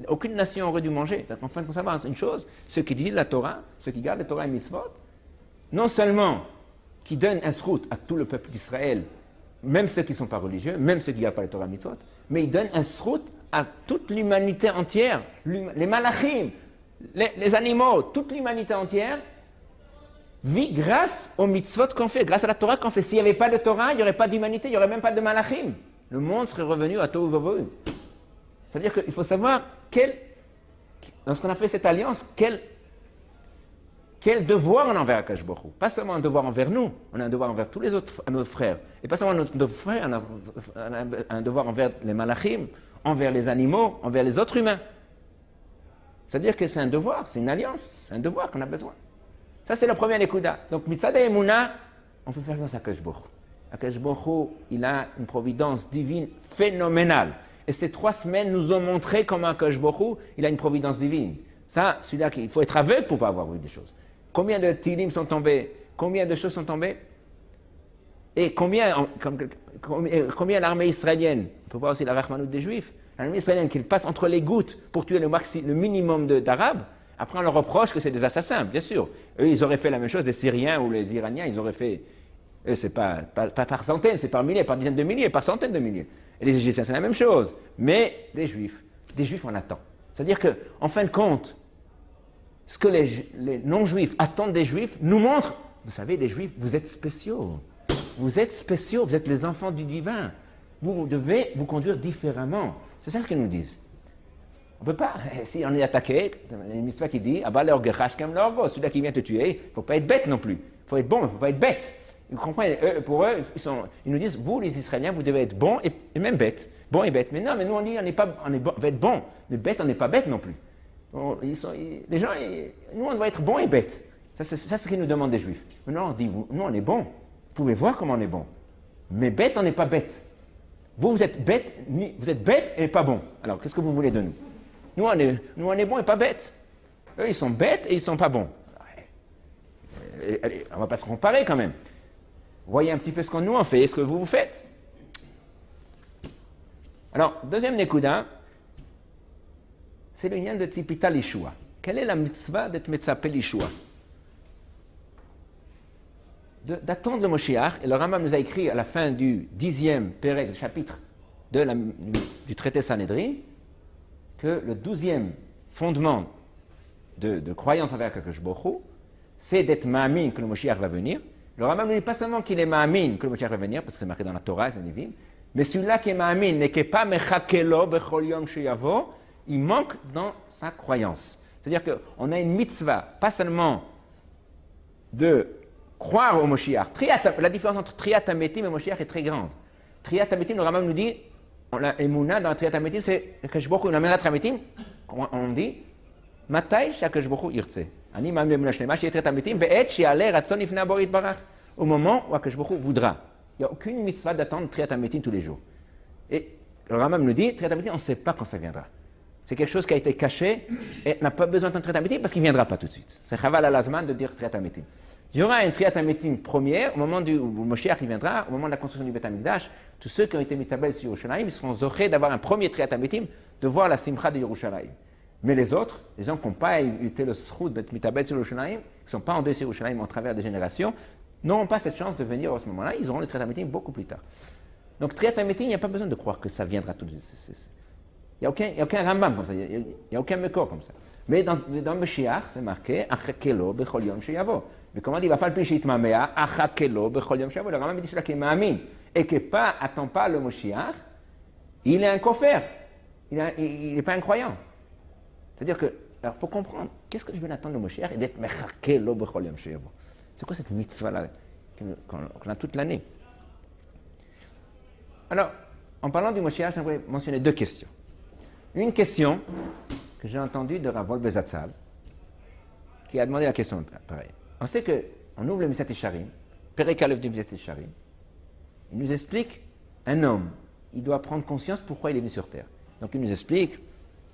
aucune nation aurait dû manger. En fin de compte, savoir une chose, ceux qui disent la Torah, ceux qui gardent la Torah et mitzvot, non seulement qui donnent un srout à tout le peuple d'Israël, même ceux qui ne sont pas religieux, même ceux qui ne gardent pas la Torah et mitzvot, mais ils donnent un srout à toute l'humanité entière, les malachim, les animaux, toute l'humanité entière vit grâce aux mitzvot qu'on fait, grâce à la Torah qu'on fait. S'il n'y avait pas de Torah, il n'y aurait pas d'humanité, il n'y aurait même pas de malachim. Le monde serait revenu à Tohu Vavohu. Ça veut dire qu'il faut savoir lorsqu'on a fait cette alliance, quel devoir on a envers Akadosh Baruch Hu. Pas seulement un devoir envers nous, on a un devoir envers tous les autres nos frères. Et pas seulement nos frères, on a un devoir envers les malachim, envers les animaux, envers les autres humains. C'est-à-dire que c'est un devoir, c'est une alliance, c'est un devoir qu'on a besoin. Ça, c'est le premier Nekuda. Donc, Mitzad Emunah, on peut faire grâce à Akadosh Baruch Hu. Akadosh Baruch Hu, il a une providence divine phénoménale. Et ces 3 semaines nous ont montré comment Akadosh Baruch Hu, il a une providence divine. Ça, celui-là, il faut être aveugle pour ne pas avoir vu des choses. Combien de tilim sont tombés? Combien de choses sont tombées? Et combien l'armée israélienne, on peut voir aussi la rachmanout des Juifs, l'armée israélienne qui passe entre les gouttes pour tuer le minimum d'Arabes. Après, on leur reproche que c'est des assassins, bien sûr. Eux, ils auraient fait la même chose, les Syriens ou les Iraniens, ils auraient fait. Eux, c'est pas par centaines, c'est par milliers, par dizaines de milliers, par centaines de milliers. Et les Égyptiens, c'est la même chose. Mais les Juifs, des Juifs, on attend. C'est-à-dire qu'en fin de compte, ce que les non-Juifs attendent des Juifs nous montre vous savez, les Juifs, vous êtes spéciaux. Vous êtes spéciaux, vous êtes les enfants du divin. Vous devez vous conduire différemment. C'est ça ce qu'ils nous disent. On ne peut pas, si on est attaqué, il y a une mitzvah qui dit, celui-là qui vient te tuer, il ne faut pas être bête non plus. Il faut être bon, mais il ne faut pas être bête. Vous comprenez, pour eux, ils nous disent, vous les Israéliens, vous devez être bons et même bêtes. Bon et bête. Mais non, mais nous on dit, on va être bon, mais bête, on n'est pas bête non plus. Les gens, nous on doit être bons et bêtes. Ça, c'est ce qu'ils nous demandent des Juifs. Maintenant on dit, nous on est bons. Vous pouvez voir comment on est bon. Mais bête, on n'est pas bête. Vous êtes bête et pas bon. Alors, qu'est-ce que vous voulez de nous? Nous, on est bons et pas bêtes. Eux, ils sont bêtes et ils ne sont pas bons. Allez, on ne va pas se comparer quand même. Voyez un petit peu ce qu'on nous en fait et ce que vous faites. Alors, deuxième Nekuda, c'est le lien de Tzipita l'Ishua. Quelle est la mitzvah d'être Metzapé l'Ishua? D'attendre le Moshiach, et le Rambam nous a écrit à la fin du 10e Pérec, chapitre du traité Sanhedrin, que le 12e fondement de croyance envers Akadosh Baruch Hu, c'est d'être ma'amin que le Moshiach va venir. Le Rambam ne dit pas seulement qu'il est ma'amin que le Moshiach va venir, parce que c'est marqué dans la Torah, c'est Nivim, mais celui-là qui est ma'amin n'est pas mechakelo bechol yom sheyavo, il manque dans sa croyance. C'est-à-dire qu'on a une mitzvah, pas seulement de croire au Moshiach. La différence entre Triat HaMetim et Moshiach est très grande. Triat HaMetim, le Rambam nous dit, la Emouna dans la Triat HaMetim, c'est Akadosh Baruch Hu, la Triat HaMetim, on dit, Matai sh'Akadosh Baruch Hu irtze. Ani ma'amin b'Emunah shlema she'yeh Triat HaMetim, be'et she'yaleh ratzon lifnei Borei Yitbarach. Au moment où Akadosh Baruch Hu voudra. Il n'y a aucune mitzvah d'attendre Triat HaMetim tous les jours. Et le Rambam nous dit, Triat HaMetim, on ne sait pas quand ça viendra. C'est quelque chose qui a été caché et n'a pas besoin d'attendre Triat HaMetim parce qu'il ne viendra pas tout de suite. C'est chaval al azman de dire Triat HaMetim. Il y aura un Triat HaMetim premier, au moment où Moshiach viendra, au moment de la construction du Beth HaMikdash, tous ceux qui ont été mitzabel sur Yerushalayim, ils seront zochés d'avoir un premier Triat HaMetim, de voir la simcha de Yerushalayim. Mais les autres, les gens qui n'ont pas eu le sroud d'être mitzabel sur Yerushalayim, qui ne sont pas en sur Yerushalayim en travers des générations, n'auront pas cette chance de venir à ce moment-là, ils auront le Triat HaMetim beaucoup plus tard. Donc Triat HaMetim, il n'y a pas besoin de croire que ça viendra tout de suite. Il n'y a aucun Rambam comme ça, il n'y a aucun Mekor comme ça. Mais dans Moshiach, c'est marqué « Achakelo bechol yom sheyavo ». Mais comment on dit « Vafal pi sheitmamea achakelo bechol yom sheyavo ». Le Rambam dit celui qui est ma'amin et qui n'attend pas le Moshiach, il est un koffer, il n'est pas un croyant. C'est-à-dire que, alors il faut comprendre, qu'est-ce que je viens d'attendre le Moshiach et d'être mechakelo bechol yom sheyavo. C'est quoi cette mitzvah-là qu'on a toute l'année? Alors, en parlant du Moshiach, j'aimerais mentionner deux questions. Une question que j'ai entendue de Rav Wolbe Zatzal, qui a demandé la question pareille. On sait qu'on ouvre le Mesat Yesharim, Perek Aleph du Mesat Yesharim, il nous explique un homme, il doit prendre conscience pourquoi il est venu sur Terre. Donc il nous explique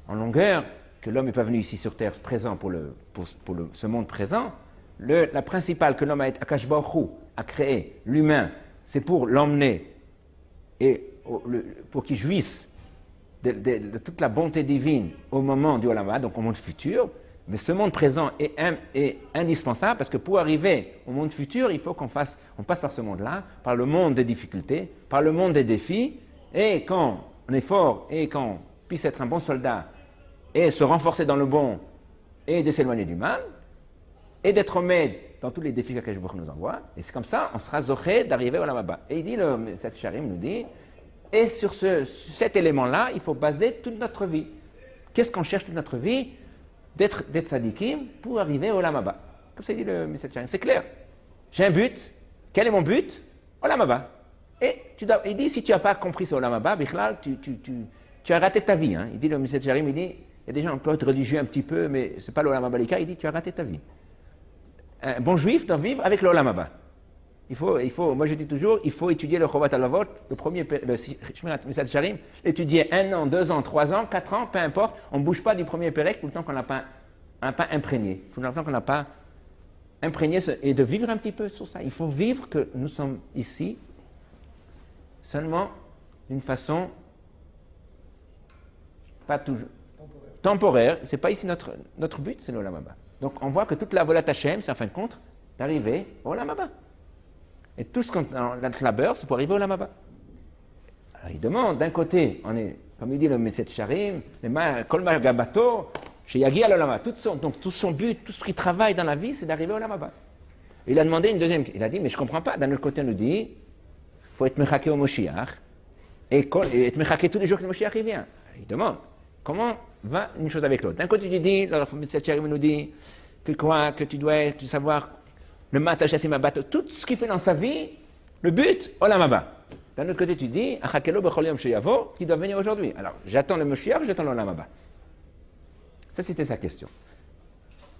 en longueur que l'homme n'est pas venu ici sur Terre présent pour ce monde présent. La principale que l'homme Akadosh Baruch Hu a créé, l'humain, c'est pour l'emmener et pour qu'il jouisse de toute la bonté divine au moment du Olam Haba, donc au monde futur. Mais ce monde présent est indispensable parce que pour arriver au monde futur, il faut qu'on passe par ce monde-là, par le monde des difficultés, par le monde des défis. Et quand on est fort et qu'on puisse être un bon soldat et se renforcer dans le bon et de s'éloigner du mal, et d'être hommé dans tous les défis que Akadosh Baruch Hu nous envoie, et c'est comme ça, on sera zoché d'arriver au Olam Haba. Et il dit, cette Sharim nous dit, et sur cet élément-là, il faut baser toute notre vie. Qu'est-ce qu'on cherche toute notre vie? D'être tzadikim pour arriver au Olam Haba. Comme ça, il dit le Mesat Sharim. C'est clair. J'ai un but. Quel est mon but? Olam Haba. Et il dit, si tu n'as pas compris ce Olam Haba, Bichlal, tu as raté ta vie. Hein. Il dit, le Mesat Sharim, il dit, il y a des gens qui peuvent être religieux un petit peu, mais ce n'est pas l'Olam Haba l'Ika. Il dit, tu as raté ta vie. Un bon juif doit vivre avec le Olam Haba. Moi je dis toujours, il faut étudier le Chovat Halavot, le Shmirat Mesat Sharim, l'étudier 1 an, 2 ans, 3 ans, 4 ans, peu importe, on ne bouge pas du premier Pérec tout le temps qu'on n'a pas imprégné, tout le temps qu'on n'a pas imprégné, et de vivre un petit peu sur ça. Il faut vivre que nous sommes ici seulement d'une façon pas toujours temporaire. Ce n'est pas ici notre but, c'est l'Olam Haba. Donc on voit que toute la Volat Hashem, c'est en fin de compte d'arriver au Olam Haba. Et tout ce qu'on a notre labeur, c'est pour arriver au Olam Haba. Alors il demande, d'un côté, on est, comme il dit le Mesat Sharim, Kol Gabato, chez Yagi al Olam Haba. Donc tout son but, tout ce qu'il travaille dans la vie, c'est d'arriver au Olam Haba. Il a demandé une deuxième. Il a dit, mais je ne comprends pas. D'un autre côté, on nous dit, il faut être mechaké au Moshiach, et être mechaké tous les jours que le Moshiach il vient. Il demande, comment va une chose avec l'autre? D'un côté, tu dis, cette chérie nous dit, que quoi, que tu dois savoir le matzah chassim abat, tout ce qu'il fait dans sa vie, le but, olam haba. D'un autre côté, tu dis, achakelo bechol yom sheyavo, qui doit venir aujourd'hui. Alors, j'attends le Moshiach, j'attends l'olam haba. Ça, c'était sa question.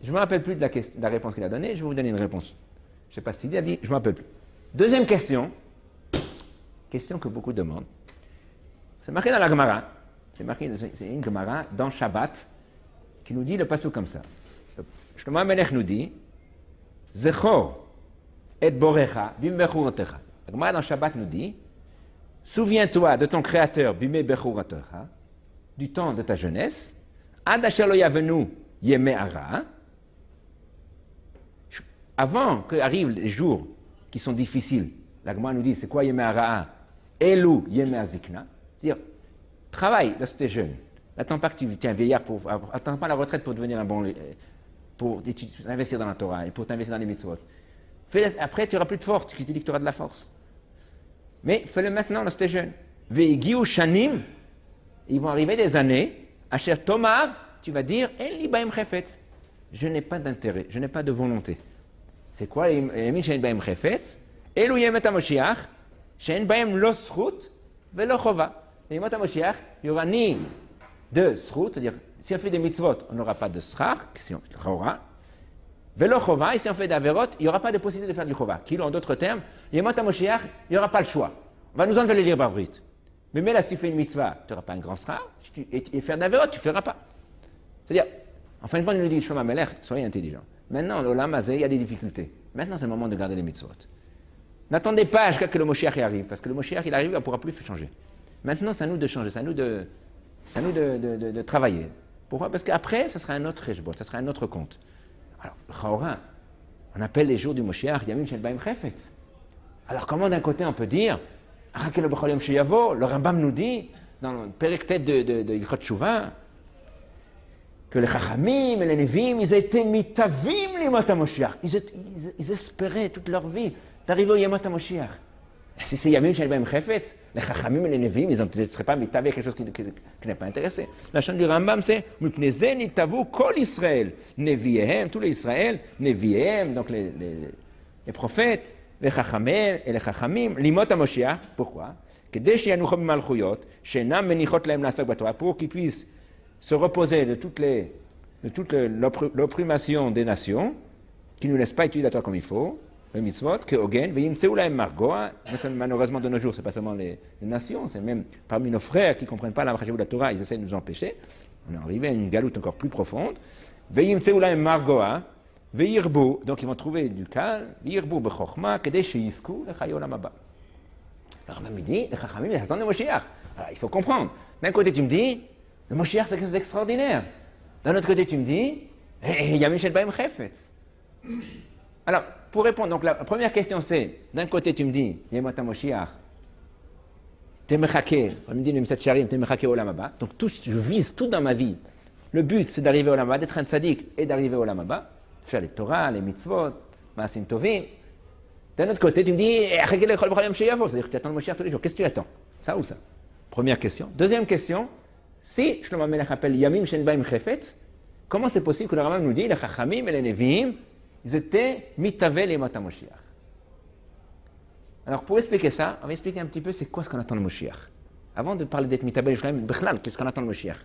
Je ne me rappelle plus de la réponse qu'il a donnée, je vais vous donner une réponse. Je ne sais pas s'il a dit, je ne me rappelle plus. Deuxième question, question que beaucoup demandent. C'est marqué dans la Gemara, c'est une Gemara dans Shabbat, qui nous dit le passage comme ça. Shlomo HaMelech nous dit, Zechor et borecha bim bechurotecha. La Gemara dans Shabbat nous dit, souviens-toi de ton Créateur bim bechurotecha, du temps de ta jeunesse, ad asher lo yavenu yemei hara, avant qu'arrivent les jours qui sont difficiles. La Gemara nous dit, c'est quoi yemei hara? Elu yemei hazikna. C'est-à-dire, travaille lorsque tu es jeune. N'attends pas que tu es un vieillard, attends pas la retraite pour devenir un bon, pour investir dans la Torah et pour t'investir dans les mitzvot. Après, tu n'auras plus de force, tu dis que tu auras de la force. Mais fais-le maintenant lorsque tu es jeune. Ve'igiu shanim, ils vont arriver des années, asher tomar, tu vas dire, en li baim chefetz. Je n'ai pas d'intérêt, je n'ai pas de volonté. C'est quoi les yamin she'en baim chefetz? Elu yemet HaMoshiach, she'en baim lo zchut velo chova. Les yamin HaMoshiach, il n'y aura ni de zchut, c'est-à-dire, si on fait des mitzvot, on n'aura pas de schar, si on aura. Velo chova, et si on fait d'averot, il n'y aura pas de possibilité de faire du chova. En d'autres termes, yamin HaMoshiach, il n'y aura pas le choix. On va nous enlever les libre arbitre. Mais là, si tu fais une mitzvah, tu n'auras pas un grand schar, et faire d'averot, tu ne feras pas. C'est-à-dire, en fin de compte, il nous dit, Shlomo HaMelech, soyez intelligent. Maintenant, l'olam hazeh, il y a des difficultés. Maintenant, c'est le moment de garder les mitzvot. N'attendez pas jusqu'à ce que le Moshiach arrive, parce que le Moshiach, il arrive, il ne pourra plus changer. Maintenant, c'est à nous de changer, c'est à nous de travailler. Pourquoi? Parce qu'après, ça sera un autre rejbot, ça sera un autre compte. Alors, le Chaora, on appelle les jours du Moshiach, Yamim Shel Baim Chefetz. Alors, comment d'un côté on peut dire, Achakelo b'chol yom sheyavo, le Rambam nous dit, dans le Perek Tet de Ilchot Teshuvah, que les Chachamim et les Nevi'im, ils étaient mitavim l'Yemot HaMoshiach. Ils espéraient toute leur vie d'arriver au Yemot HaMoshiach. Si c'est Yamim Shel Baim Chefetz, les Chachamim et les Nevi'im, ils ne seraient pas mitavé quelque chose qui n'est pas intéressé. La chaîne du Rambam, c'est Mipnei ze nitavu kol Israël, Nevi'ehem, tous les Israël, Nevi'ehem, donc les prophètes, les Chachamim et les Chachamim, l'Yemot HaMoshiach. Pourquoi? Kedei sheyanuchom b'malchuyot, she'enam menichot lahem la'asok b'Torah, pour qu'ils puissent se reposer de toute l'opprimation des nations, qui ne nous laissent pas étudier la Torah comme il faut, le mitzvot, que Ogen, ve'yimtseu lahem margoa, malheureusement de nos jours, ce n'est pas seulement les nations, c'est même parmi nos frères qui ne comprennent pas la de la Torah, ils essaient de nous empêcher. On est arrivé à une galoute encore plus profonde. Ve'yimtseu lahem margoa, ve'yirbu, donc ils vont trouver du calme, ve'yirbu b'chokhma, kedei sheyizku lechayo olam haba. Alors, même il dit, les Chachamim, ils attendent le Moshiach. Alors, il faut comprendre. D'un côté, tu me dis, le Moshiach, c'est quelque chose d'extraordinaire. D'un autre côté, tu me dis, Yamim Shel Baim Chefetz. Alors, pour répondre, donc la première question c'est, d'un côté, tu me dis, Yemot HaMoshiach, t'es mechaké, on me dit le Mitzat Sharim, t'es mechaké au Olam Haba. Donc, je vise tout dans ma vie. Le but, c'est d'arriver au Olam Haba, d'être un tzaddik et d'arriver au Olam Haba, faire les Torah, les mitzvot, Maasim Tovim. D'un autre côté, tu me dis, c'est-à-dire que tu attends le Moshiach tous les jours. Qu'est-ce que tu attends? Ça ou ça? Première question. Deuxième question, si Shlomo HaMelech appelle Yamim She'en Baim Chefetz, comment c'est possible que le Rambam nous dit, les Chachamim et les Nevi'im, ils étaient mitavé l'Yemot HaMoshiach? Alors, pour expliquer ça, on va expliquer un petit peu c'est quoi ce qu'on attend le Moshiach. Avant de parler d'être mitavé l'Yemot, qu'est-ce qu'on attend le Moshiach?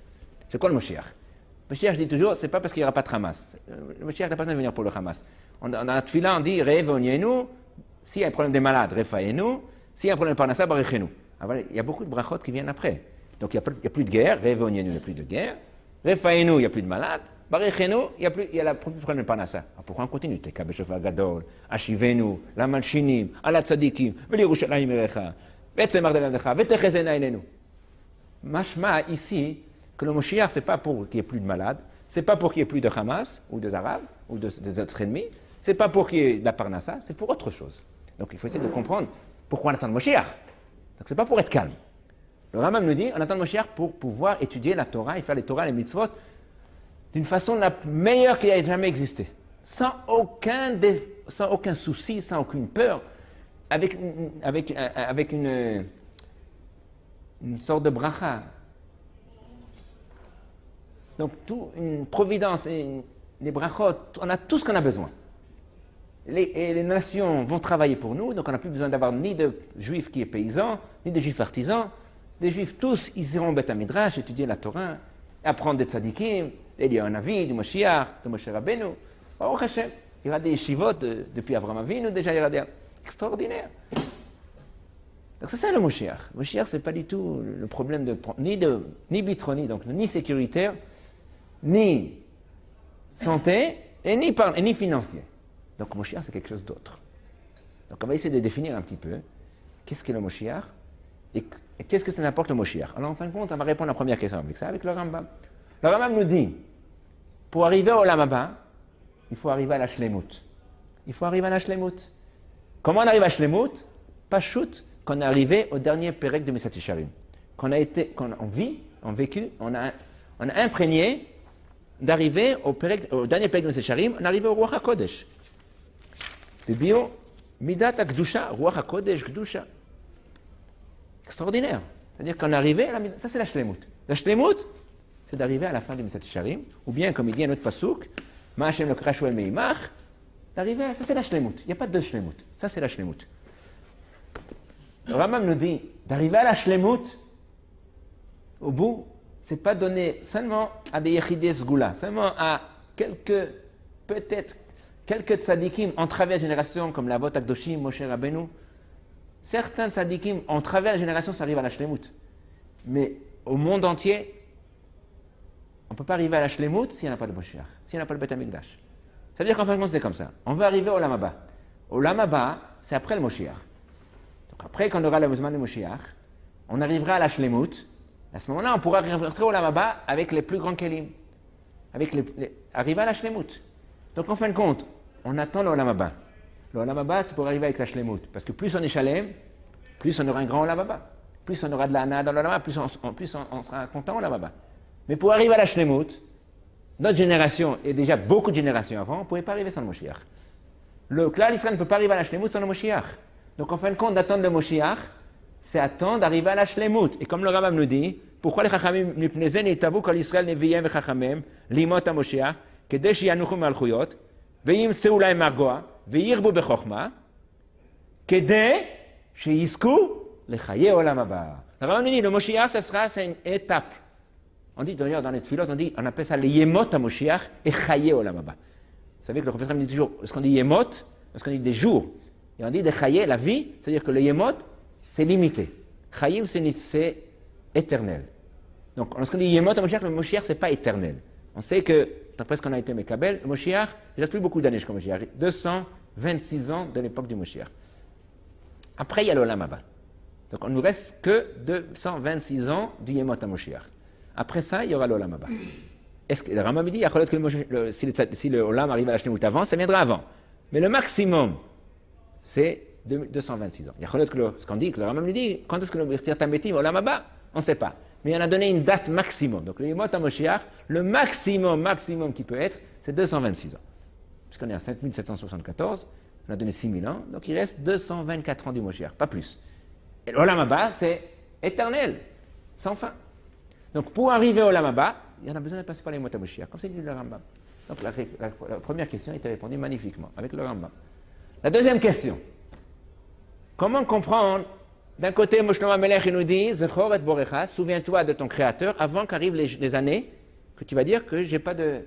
C'est quoi le Moshiach? Le Moshiach, je dis toujours, c'est pas parce qu'il n'y aura pas de Hamas. Le Moshiach n'a pas besoin de venir pour le Hamas. On a un tefila, on dit, Re'evonienu, s'il y a un problème des malades, Refaenu, s'il y a un problème de Parnassa, Barechenu. Il y a beaucoup de brachot qui viennent après. Donc il n'y a plus de guerre, Re'evonienu, il n'y a plus de guerre. Refaenu, il n'y a plus de malades. Barechenu, il y a plus de problème de Parnassa. Alors pourquoi on continue? Teka b'shofar gadol, Ashivenu, la malchinim, ala tzadikim, ve'lirushalayim erecha, ve'etzemar deladecha, ve'techezena elenu. Mashma, ici, que le Moshiach, ce n'est pas pour qu'il n'y ait plus de malades, ce n'est pas pour qu'il n'y ait plus de Hamas, ou des Arabes, ou des autres ennemis, ce n'est pas pour qu'il y ait de la Parnassa, c'est pour autre chose. Donc il faut essayer de comprendre pourquoi on attend le Moshiach. Donc ce n'est pas pour être calme. Le Rambam nous dit, on attend le Moshiach pour pouvoir étudier la Torah et faire les Torah, les mitzvot, d'une façon la meilleure qui ait jamais existé. sans aucun souci, sans aucune peur, avec une sorte de bracha. Donc, une providence, et les brachot, on a tout ce qu'on a besoin. Les nations vont travailler pour nous, donc on n'a plus besoin d'avoir ni de juifs qui est paysan, ni de juifs artisans. Les juifs, tous, ils iront au Beth Midrash, étudier la Torah, apprendre des tzadikim, il y a un avis, du Moshiach, de Moshe Rabbeinu. Baruch Hashem, il y aura des yeshivot depuis Avraham Avinu, déjà il y aura des extraordinaires. Donc c'est ça le Moshiach. Le Moshiach, ce n'est pas du tout le problème ni bitroni, donc ni sécuritaire, ni santé, et ni financier. Donc le Moshiach, c'est quelque chose d'autre. Donc on va essayer de définir un petit peu qu'est-ce qu'est le Moshiach et qu'est-ce que ça n'apporte le Moshiach. Alors en fin de compte, on va répondre à la première question avec ça, avec le Rambam. Le Rambam nous dit, pour arriver au Olam Haba, il faut arriver à la Shlemut. Il faut arriver à la Shlemut. Comment on arrive à Shlemut? Pas shoot, qu'on est arrivé au dernier Pérec de Mesat Yesharim. Qu'on a vécu, on a imprégné d'arriver au dernier Pérec de Mesat Yesharim, on est arrivé au Ruach HaKodesh. Le bio, Midat HaKdusha, Ruach HaKodesh, Kdusha. Extraordinaire. C'est-à-dire qu'on est arrivé à ça c'est la Shlemut. La Shlemut, c'est d'arriver à la fin du Mesat Yesharim, ou bien, comme il dit un autre pasouk, Ma Hashem le Krashu el Meimach, d'arriver à ça c'est la Shlemut. Il n'y a pas deux Shlemut. Ça c'est la Shlemut. Le Rambam nous dit d'arriver à la Shlemut, au bout, c'est pas donné seulement à des Yechidei Sgula, seulement à peut-être quelques tzadikim en travers de génération, comme la Vot Akdoshim, Moshe Rabbeinu. Certains tzadikim en travers de génération, ça arrive à la Shlemut. Mais au monde entier, on ne peut pas arriver à la Shlemut s'il n'y a pas de Moshiach, s'il n'y a pas de Beth Amikdash. Ça veut dire qu'en fin de compte, c'est comme ça. On veut arriver au Olam Haba. Au Olam Haba, c'est après le Moshiach. Donc après, quand on aura le besoin de Moshiach, on arrivera à la Shlemut. À ce moment-là, on pourra rentrer au Olam Haba avec les plus grands kelim. Arriver à la Shlemut. Donc en fin de compte, on attend le Olam Haba. Le Olam Haba, c'est pour arriver avec la Shlemut. Parce que plus on est Shalem, plus on aura un grand Olam Haba. Plus on aura de la Hana dans le Olam Haba, plus on sera content au Olam Haba. Mais pour arriver à la Shlemut, notre génération, et déjà beaucoup de générations avant, on ne pouvait pas arriver sans le Moshiach. Le Klal Israël ne peut pas arriver à la Shlemut sans le Moshiach. Donc en fin de compte, d'attendre le Moshiach, c'est attendre d'arriver à la Shlemut. Et comme le Rambam nous dit, pourquoi les Chachamim nipnezen et tavu kol Israël neviyem et Chachamim limot ha-Moshiach kedei sheyanuchu malchuyot veyimtzeu lahem margoa veyirbu bechokma kedei sheyizku lechaye olam haba. Le Rambam nous dit, le Moshiach, c'est une étape. On dit d'ailleurs dans les tfilotes, on appelle ça les yemot ha-Moshiach et chaye olam haba. Vous savez que le professeur me dit toujours, est-ce qu'on dit yemot, est-ce qu'on dit des jours? Et on dit de chaye, la vie, c'est-à-dire que le yemot, c'est limité. Chayim, c'est éternel. Donc lorsqu'on dit yemot ha-Moshiach, le Moshiach, c'est pas éternel. On sait que, d'après ce qu'on a été Mekabel, le Moshiach, il reste plus beaucoup d'années jusqu'au Moshiach. 226 ans de l'époque du Moshiach. Après, il y a l'olam haba. Donc on ne nous reste que 226 ans du yemot ha-Moshiach. Après ça, il y aura l'Olam Haba. Est-ce que le Rambam dit, si le Olam arrive à la Shlemut avant, ça viendra avant. Mais le maximum, c'est 226 ans. Il y a ce qu'on dit, que le Rambam nous dit, quand est-ce que le Birtir Tametim, Olam Haba? On ne sait pas. Mais il en a donné une date maximum. Donc le Yemot HaMoshiach, le maximum qui peut être, c'est 226 ans. Puisqu'on est à 5774, on a donné 6000 ans, donc il reste 224 ans du Moshiach, pas plus. Et l'Olam Haba, c'est éternel, sans fin. Donc, pour arriver au Olam Haba, il y en a besoin de passer par les Yemot HaMoshiach, comme c'est dit le Rambam. Donc, la première question était répondue magnifiquement, avec le Rambam. La deuxième question. Comment comprendre, d'un côté, Moshe Melech, il nous dit, Zechor et Borecha, souviens-toi de ton Créateur, avant qu'arrivent les années, que tu vas dire que j'ai pas de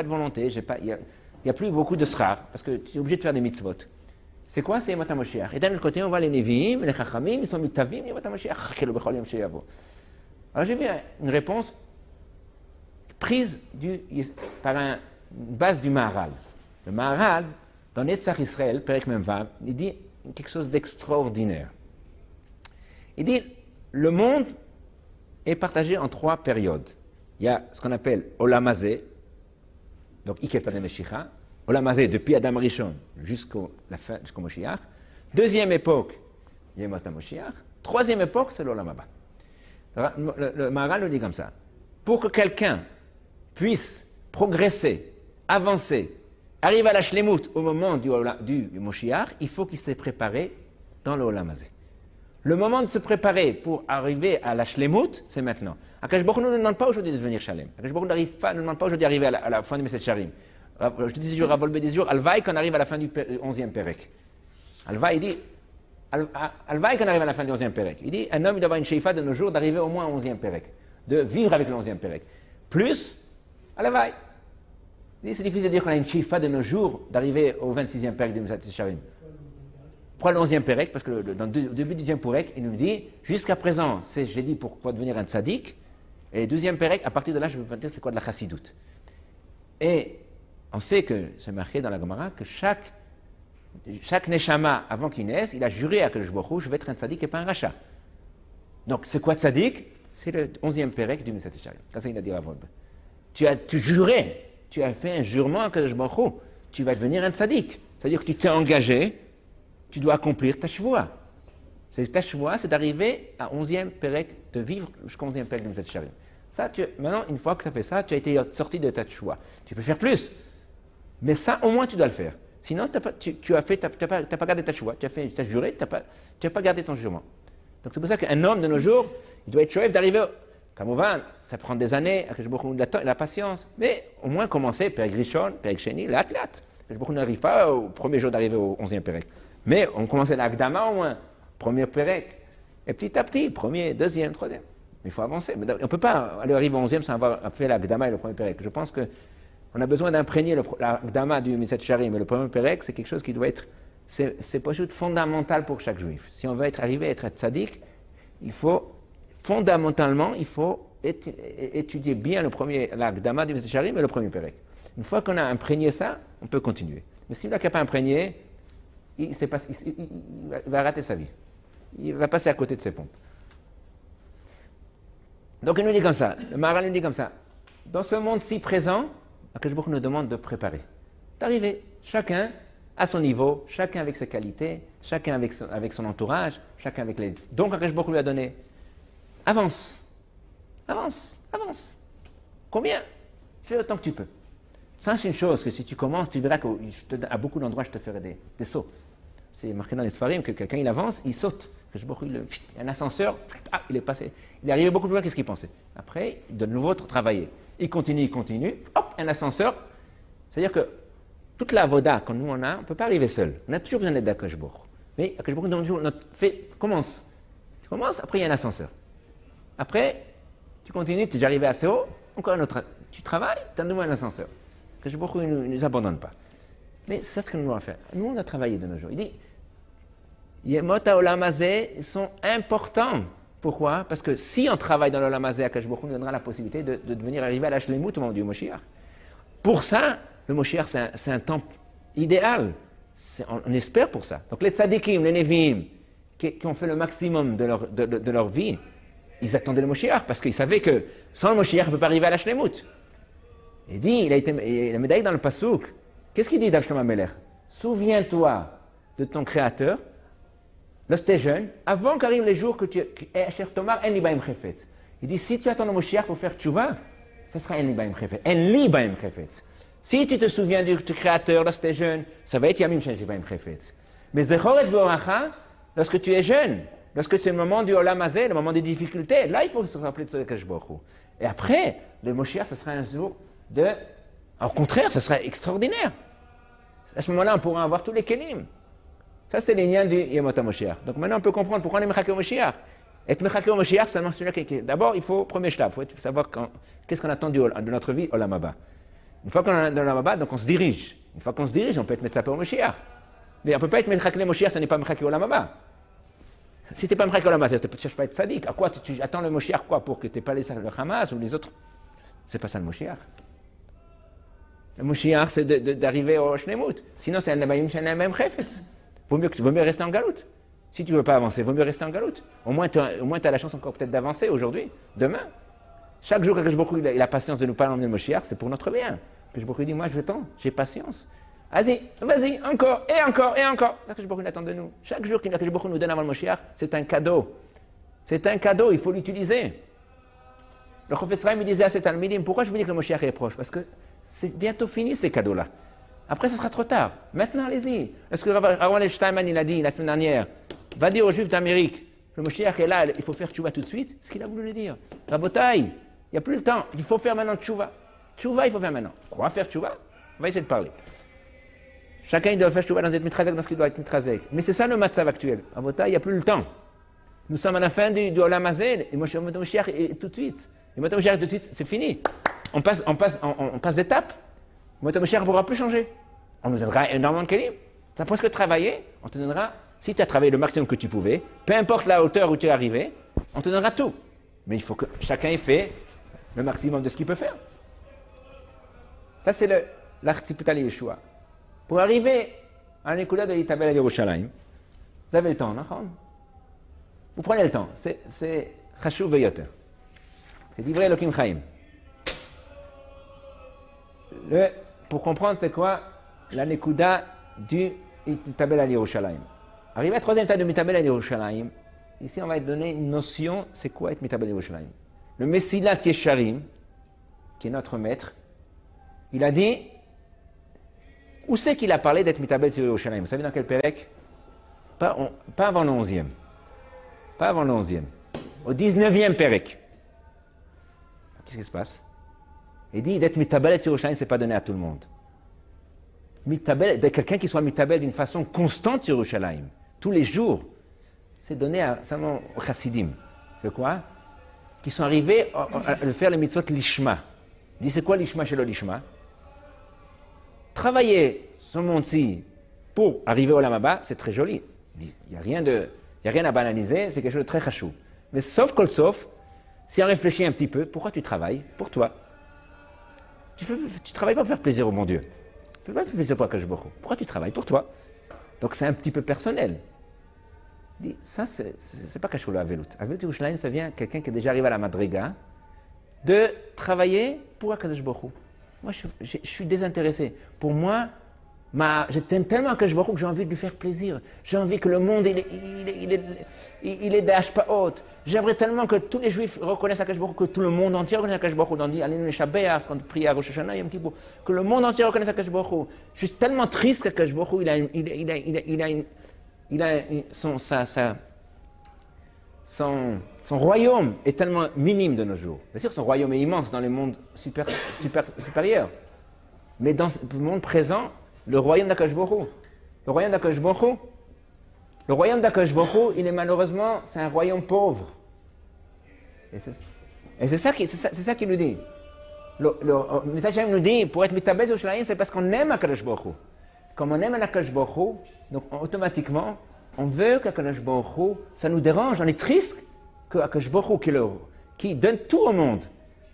volonté, il n'y a plus beaucoup de srar, parce que tu es obligé de faire des mitzvot. C'est quoi? C'est Yemot HaMoshiach. Et d'un autre côté, on voit les Nevi'im, les Chachamim, ils sont mitavim, Yemot HaMoshiach, Kelo Bechol Yom Sheyavo. Alors j'ai vu une réponse prise par une base du Maharal. Le Maharal, dans Netzach Israël, Perek Memvav, il dit quelque chose d'extraordinaire. Il dit, le monde est partagé en 3 périodes. Il y a ce qu'on appelle Olam Hazeh, donc Ikev Tanem Meshicha, Olam Hazeh depuis Adam Rishon jusqu'au Moshiach. Deuxième époque, Yemot HaMoshiach. Troisième époque, c'est l'Olam Haba. Le Maharal nous dit comme ça. Pour que quelqu'un puisse progresser, avancer, arrive à la shlemut au moment du Moshiach, il faut qu'il s'est préparé dans le Olam Hazé. Le moment de se préparer pour arriver à la shlemut, c'est maintenant. Akadosh Baruch Hu ne nous demande pas aujourd'hui de devenir shalem. Akadosh Baruch Hu ne nous demande pas aujourd'hui d'arriver à la fin du Meset Sharim. Je te dis toujours, Rabol Bédizur, Alvaï qu'on arrive à la fin du 11e Pérec. Alvaï, il dit, Alvaï qu'on arrive à la fin du 11e Pérec. Il dit, un homme il doit avoir une sheifa de nos jours d'arriver au moins au 11e Pérec, de vivre avec le 11e Pérec. Plus, Alvaï. Il dit, c'est difficile de dire qu'on a une sheifa de nos jours d'arriver au 26e Pérec du Meset Sharim. Pourquoi le 11e Pérec? Parce que dans le début du 10e Pérec, il nous dit, jusqu'à présent, je l'ai dit pour devenir un tzaddik, et le 12e Pérec, à partir de là, je vais vous dire c'est quoi de la chassidoute. Et on sait que, c'est marqué dans la Gemara, que chaque neshama, avant qu'il naisse, il a juré à Akadosh Baruch Hu, je vais être un tzaddik et pas un rachat. Donc, c'est quoi tzaddik? C'est le 11e Pérec du Meset Sharim. C'est ça qu'il a dit à Avob. Tu jurais, tu as fait un jurement à Akadosh Baruch Hu, tu vas devenir un tzaddik. C'est-à-dire que tu t'es engagé, tu dois accomplir ta shvoua. Ta shvoua, c'est d'arriver à 11e Pérec, de vivre jusqu'au 11e Pérec de Meset Sharim. Ça, maintenant, une fois que tu as fait ça, tu as été sorti de ta shvoua. Tu peux faire plus, mais ça, au moins, tu dois le faire. Sinon, tu n'as pas gardé ta shvoua, tu as juré, tu n'as pas gardé ton jurement. Donc, c'est pour ça qu'un homme de nos jours, il doit être choef d'arriver, comme au vin, ça prend des années, la patience, mais au moins commencer, Pérec Rishon, Pérec Sheni, l'atlat. Beaucoup n'arrive pas au premier jour d'arriver au 11e Pérec. Mais on commençait l'Agdama au moins, premier Pérec, et petit à petit, premier, deuxième, troisième. Mais il faut avancer. Mais on ne peut pas aller arriver au 11e sans avoir fait l'Agdama et le premier Pérec. Je pense qu'on a besoin d'imprégner l'Agdama du Meset Sharim et le premier Pérec, c'est quelque chose qui doit être, c'est pas juste fondamental pour chaque juif. Si on veut arriver à être tzaddik, il faut, fondamentalement, il faut étudier bien l'Agdama du Meset Sharim et le premier Pérec. Une fois qu'on a imprégné ça, on peut continuer. Mais s'il n'a pas imprégné, il va rater sa vie. Il va passer à côté de ses pompes. Donc il nous dit comme ça, le Maharal nous dit comme ça, dans ce monde si présent, Akadosh Baruch Hu nous demande de préparer, d'arriver, chacun à son niveau, chacun avec ses qualités, chacun avec son entourage, chacun avec les... Donc Akadosh Baruch Hu lui a donné, avance, avance, avance. Combien? Fais autant que tu peux. Ça, c'est une chose que si tu commences, tu verras qu'à beaucoup d'endroits, je te ferai des sauts. C'est marqué dans les Sfarim que quelqu'un, il avance, il saute. Il y a un ascenseur, il est passé. Il est arrivé beaucoup plus loin que ce qu'il pensait. Après, il doit de nouveau travailler. Il continue, hop, un ascenseur. C'est-à-dire que toute la voda que nous on a, on ne peut pas arriver seul. On a toujours besoin d'aide d'Akadosh Baruch Hu. Mais Akadosh Baruch Hu, toujours, commence. Tu commences, après il y a un ascenseur. Après, tu continues, tu es déjà arrivé assez haut, encore un autre. Tu travailles, tu as de nouveau un ascenseur. Akadosh Baruch Hu ne nous abandonne pas. Mais c'est ce que nous devons faire. Nous, on a travaillé de nos jours. Il dit, Yemot HaOlam Hazeh sont importants. Pourquoi? Parce que si on travaille dans l'Olam Hazeh, Akadosh Baruch Hu nous donnera la possibilité de devenir arriver à la Shlemut au moment du Moshiach. Pour ça, le Moshiach, c'est un temps idéal. On espère pour ça. Donc les tzadikim, les neviim, qui ont fait le maximum de leur vie, ils attendaient le Moshiach parce qu'ils savaient que sans le Moshiach, on ne peut pas arriver à la Shlemut. Il dit, la médaille dans le Passouk, qu'est-ce qu'il dit d'Avshlomo HaMelech? Souviens-toi de ton Créateur, lorsque tu es jeune, avant qu'arrivent les jours que tu es cher Tomar, En li baim chefetz. Il dit, si tu attends le Moshiach pour faire tchouva, ce sera En li baim chefetz. En li baim chefetz. Si tu te souviens du Créateur lorsque tu es jeune, ça va être Yamim Shen li baim chefetz. Mais Zechor et Boracha, lorsque tu es jeune, lorsque c'est le moment du Olam Hazeh, le moment des difficultés, là il faut se rappeler de ce Akadosh Baruch Hu. Et après, le Moshiach, ce sera un jour de... Au contraire, ce sera extraordinaire. À ce moment-là, on pourra avoir tous les kelim. Ça, c'est les liens du Yemot HaMoshiach. Donc maintenant, on peut comprendre pourquoi on est Mechaké au Moshiach. Être Mechaké au Moshiach, c'est celui-là qui... D'abord, il faut, premier shlab, il faut savoir qu'est-ce qu'on attend de notre vie, Olam Haba. Une fois qu'on est dans Olam Haba, donc on se dirige. Une fois qu'on se dirige, on peut être Mechaké au Moshiach. Mais on ne peut pas être Mechaké au Moshiach, ça n'est pas Mechaké au Olam Haba. Si tu n'es pas Mechaké au Olam Haba, tu ne cherches pas à être sadique. À quoi tu attends le Moshiach quoi? Pour que tu n'aies pas le Hamas ou les autres? C'est pas ça le Moshiach. Le Moshiach, c'est d'arriver au Shnemut. Sinon, c'est un Nebaïm Shenem Chefetz. Vaut mieux rester en galoute. Si tu ne veux pas avancer, vaut mieux rester en galoute. Au moins, tu as la chance encore peut-être d'avancer aujourd'hui, demain. Chaque jour, Akadosh Baruch Hu, il a la patience de nous pas emmener le Moshiach, c'est pour notre bien. Akadosh Baruch Hu dit, moi, je t'en, j'ai patience. Vas-y, encore, et encore, et encore. Akadosh Baruch Hu attend de nous. Chaque jour qu'Akadosh Baruch Hu nous donne avant le Moshiach, c'est un cadeau. C'est un cadeau, il faut l'utiliser. Le Chofetz Chaim, il disait à ses Talmidim, pourquoi je vous dis que le Moshiach est proche? Parce que c'est bientôt fini ces cadeaux-là. Après, ce sera trop tard. Maintenant, allez-y. Est-ce que Aaron Steinman, il a dit la semaine dernière, va dire aux Juifs d'Amérique, le Moshiach est là, il faut faire tchouva tout de suite? Ce qu'il a voulu le dire. Rabotaï, il n'y a plus le temps. Il faut faire maintenant tchouva. Tchouva, il faut faire maintenant. Quoi faire tchouva? On va essayer de parler. Chacun il doit faire tchouva dans ce qu'il doit être mitrazek. Mais c'est ça le matzav actuel. Rabotaï, il n'y a plus le temps. Nous sommes à la fin du Olam Hazé, et Moshiach est tout de suite. Et Moshiach tout de suite, c'est fini. On passe d'étape. Moshiach ne pourra plus changer. On nous donnera énormément de kélim. Tu as presque travaillé, on te donnera, si tu as travaillé le maximum que tu pouvais, peu importe la hauteur où tu es arrivé, on te donnera tout. Mais il faut que chacun ait fait le maximum de ce qu'il peut faire. Ça, c'est l'artiputal Yeshua. Pour arriver à l'écoute de l'Itabel à Yerushalayim, vous avez le temps, non? Vous prenez le temps. C'est chashuv veyoter. C'est divrei Elokim Chaim. Pour comprendre c'est quoi la nekuda du Mitabel à Yerushalayim. Arrivé à la troisième étape de Mitabel à Yerushalayim, ici on va donner une notion, c'est quoi être Mitabel à Yerushalayim. Le Mesilat Yesharim, qui est notre maître, il a dit, où c'est qu'il a parlé d'être Mitabel sur Yerushalayim? Vous savez dans quel pérec? Pas avant le 11e. Pas avant le 11e. Au 19e pérec. Qu'est-ce qui se passe? Il dit d'être mitabel sur Yerushalayim, ce n'est pas donné à tout le monde. Mitabel, quelqu'un qui soit mitabel d'une façon constante sur Yerushalayim, tous les jours, c'est donné à seulement aux chassidim. De quoi? Qui sont arrivés à faire les mitzvot lishma. Il dit c'est quoi lishma chez le lishma? Travailler ce monde-ci pour arriver au Lamaba, c'est très joli. Il n'y a rien à banaliser, c'est quelque chose de très chachou. Mais sauf kol sauf, si on réfléchit un petit peu, pourquoi tu travailles? Pour toi. Tu ne travailles pas pour faire plaisir au bon Dieu. Tu ne fais pas faire plaisir pour Akadosh Baruch Hu. Pourquoi tu travailles? Pour toi. Donc c'est un petit peu personnel. Il dit, ça, c'est pas Kachou le Avelut. Avelut Yerushalayim, ça vient quelqu'un qui est déjà arrivé à la Madriga, de travailler pour Akadosh Baruch Hu. Moi, je suis désintéressé. Pour moi, je t'aime tellement Akadosh Baruch Hu que j'ai envie de lui faire plaisir. J'ai envie que le monde, il est d'Ashpaot. J'aimerais tellement que tous les Juifs reconnaissent Akadosh Baruch Hu, que tout le monde entier reconnaisse Akadosh Baruch Hu. On dit, allez nous Shabbat, quand on prie à Rosh Hashanah, Yom Kippour, que le monde entier reconnaisse Akadosh Baruch Hu. Je suis tellement triste qu'Akadosh Baruch Hu, son royaume est tellement minime de nos jours. Bien sûr, son royaume est immense dans les mondes supérieurs. Mais dans le monde présent, le royaume d'Akadosh Baruch Hu, le royaume d'Akadosh Baruch Hu, il est malheureusement, c'est un royaume pauvre. Et c'est ça qu'il nous dit. Le message nous dit, pour être mitabel sur Yerushalayim, c'est parce qu'on aime Akadosh Baruch Hu. Comme on aime Akadosh Baruch Hu, donc automatiquement, on veut qu'Akadosh Baruch Hu, ça nous dérange, on est triste qu'Akadosh Baruch Hu, qui donne tout au monde,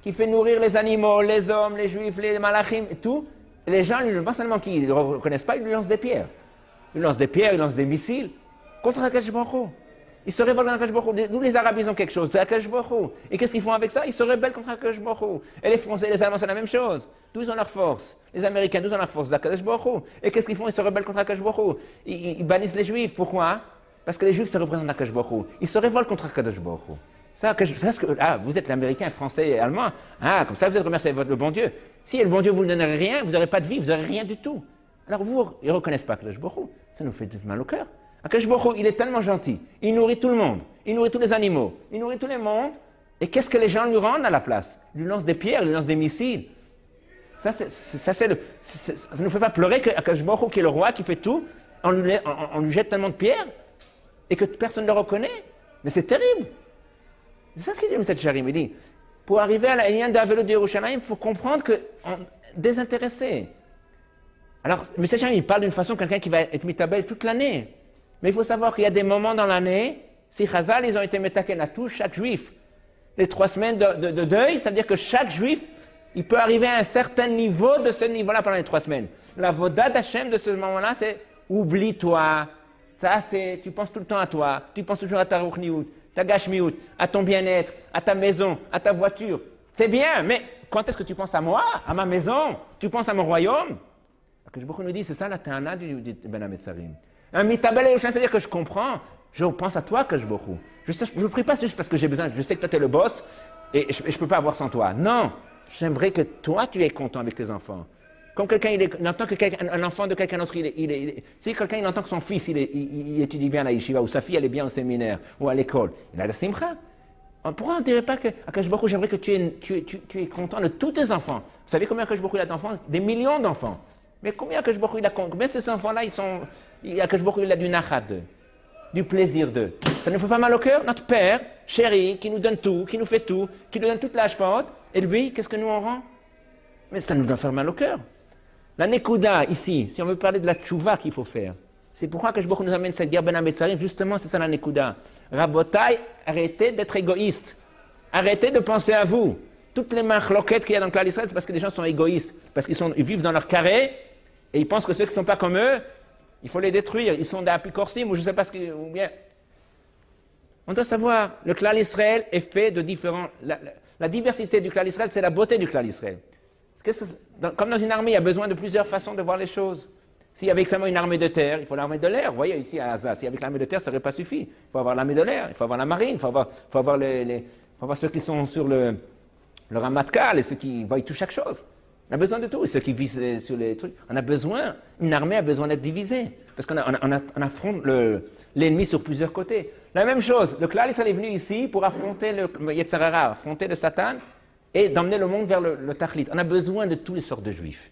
qui fait nourrir les animaux, les hommes, les juifs, les malachim, et tout, et les gens, pas seulement qu'ils ne le reconnaissent pas, ils lui lancent des pierres. Ils lancent des pierres, ils lancent des missiles contre Akadosh Baruch Hu. Ils se révoltent contre Akadosh Baruch Hu. D'où les Arabes, ils ont quelque chose, c'est Akadosh Baruch Hu. Et qu'est-ce qu'ils font avec ça? Ils se rebellent contre Akadosh Baruch Hu. Et les Français et les Allemands, c'est la même chose. D'où ils ont leur force? Les Américains, d'où ils ont leur force? D'Akadosh Baruch Hu. Et qu'est-ce qu'ils font? Ils se rebellent contre Akadosh Baruch Hu. Ils bannissent les Juifs. Pourquoi? Parce que les Juifs se représentent Akadosh Baruch Hu. Ils se révoltent contre Akadosh Baruch Hu. Vous êtes l'Américain, Français et Allemand. Ah, comme ça, vous êtes remercié le bon Dieu. Si le bon Dieu vous ne donnerait rien, vous n'aurez pas de vie, vous n'aurez rien du tout. Alors ils ne reconnaissent pas Akadosh Baruch Hu. Ça nous fait du mal au cœur. Akadosh Baruch Hu, il est tellement gentil. Il nourrit tout le monde. Il nourrit tous les animaux. Il nourrit tout le monde. Et qu'est-ce que les gens lui rendent à la place? Ils lui lancent des pierres, ils lui lancent des missiles. Ça ne nous fait pas pleurer qu'Akadosh Baruch Hu, qui est le roi, qui fait tout, on lui jette tellement de pierres et que personne ne le reconnaît. Mais c'est terrible. C'est ça ce qu'il dit, M. Charim. Il dit, pour arriver à la ligne d'Avelut de Yerushalayim, il faut comprendre qu'on est désintéressé. Alors, M. Charim, il parle d'une façon quelqu'un qui va être mitabel toute l'année. Mais il faut savoir qu'il y a des moments dans l'année, si Chazal, ils ont été metaken à tout, chaque juif. Les 3 semaines de deuil, ça veut dire que chaque juif, il peut arriver à un certain niveau de ce niveau-là pendant les 3 semaines. La voda d'Hachem de ce moment-là, c'est oublie-toi. Ça, c'est, tu penses tout le temps à toi. Tu penses toujours à ta ruchniut, ta gashmiut, à ton bien-être, à ta maison, à ta voiture. C'est bien, mais quand est-ce que tu penses à moi, à ma maison? Tu penses à mon royaume? Que je nous dit, c'est ça la ta'ana du Ben Hametzarim. Un mitabel et c'est-à-dire que je comprends, je pense à toi, que je bochou. Je ne prie pas juste parce que j'ai besoin, je sais que toi tu es le boss et je ne peux pas avoir sans toi. Non, j'aimerais que toi tu es content avec tes enfants. Comme quelqu'un, il entend que un enfant de quelqu'un d'autre, si quelqu'un il entend que son fils, il étudie bien à la yeshiva, ou sa fille, elle est bien au séminaire, ou à l'école, il a la simcha. Pourquoi on ne dirait pas que Akash Baruch Hu, j'aimerais que tu es content de tous tes enfants? Vous savez combien Akash Baruch Hu a d'enfants? Des millions d'enfants. Mais combien Akash Baruch Hu il a combien de ces enfants-là, Akash Baruch Hu il a du nachat d'eux, du plaisir d'eux. Ça ne fait pas mal au cœur? Notre Père, chéri, qui nous donne tout, qui nous fait tout, qui nous donne toute la hashpaot, et lui, qu'est-ce que nous on rend? Mais ça nous doit faire mal au cœur. La Nekuda, ici, si on veut parler de la tchouva qu'il faut faire, c'est pourquoi que nous amène cette guerre Ben Ametzarim, justement, c'est ça la Nekuda. Rabotai, arrêtez d'être égoïste. Arrêtez de penser à vous. Toutes les machloquettes qu'il y a dans le clan d'Israël, c'est parce que les gens sont égoïstes. Parce qu'ils vivent dans leur carré, et ils pensent que ceux qui ne sont pas comme eux, il faut les détruire. Ils sont des apicorsim, ou je ne sais pas ce qu'ils... Ou bien... On doit savoir, le clan d'Israël est fait de différents... La diversité du clan d'Israël, c'est la beauté du clan d'Israël. Comme dans une armée, il y a besoin de plusieurs façons de voir les choses. S'il y avait seulement une armée de terre, il faut l'armée de l'air. Vous voyez, ici à Gaza, si avec l'armée de terre, ça n'aurait pas suffi. Il faut avoir l'armée de l'air, il faut avoir la marine, il faut avoir ceux qui sont sur le Ramatkal et ceux qui voient tout chaque chose. On a besoin de tout, et ceux qui visent sur les trucs. On a besoin, une armée a besoin d'être divisée, parce qu'on affronte l'ennemi sur plusieurs côtés. La même chose, le Klal Israël est venu ici pour affronter le Yetzer Hara, affronter le Satan, et d'emmener le monde vers le Tachlit. On a besoin de toutes les sortes de juifs.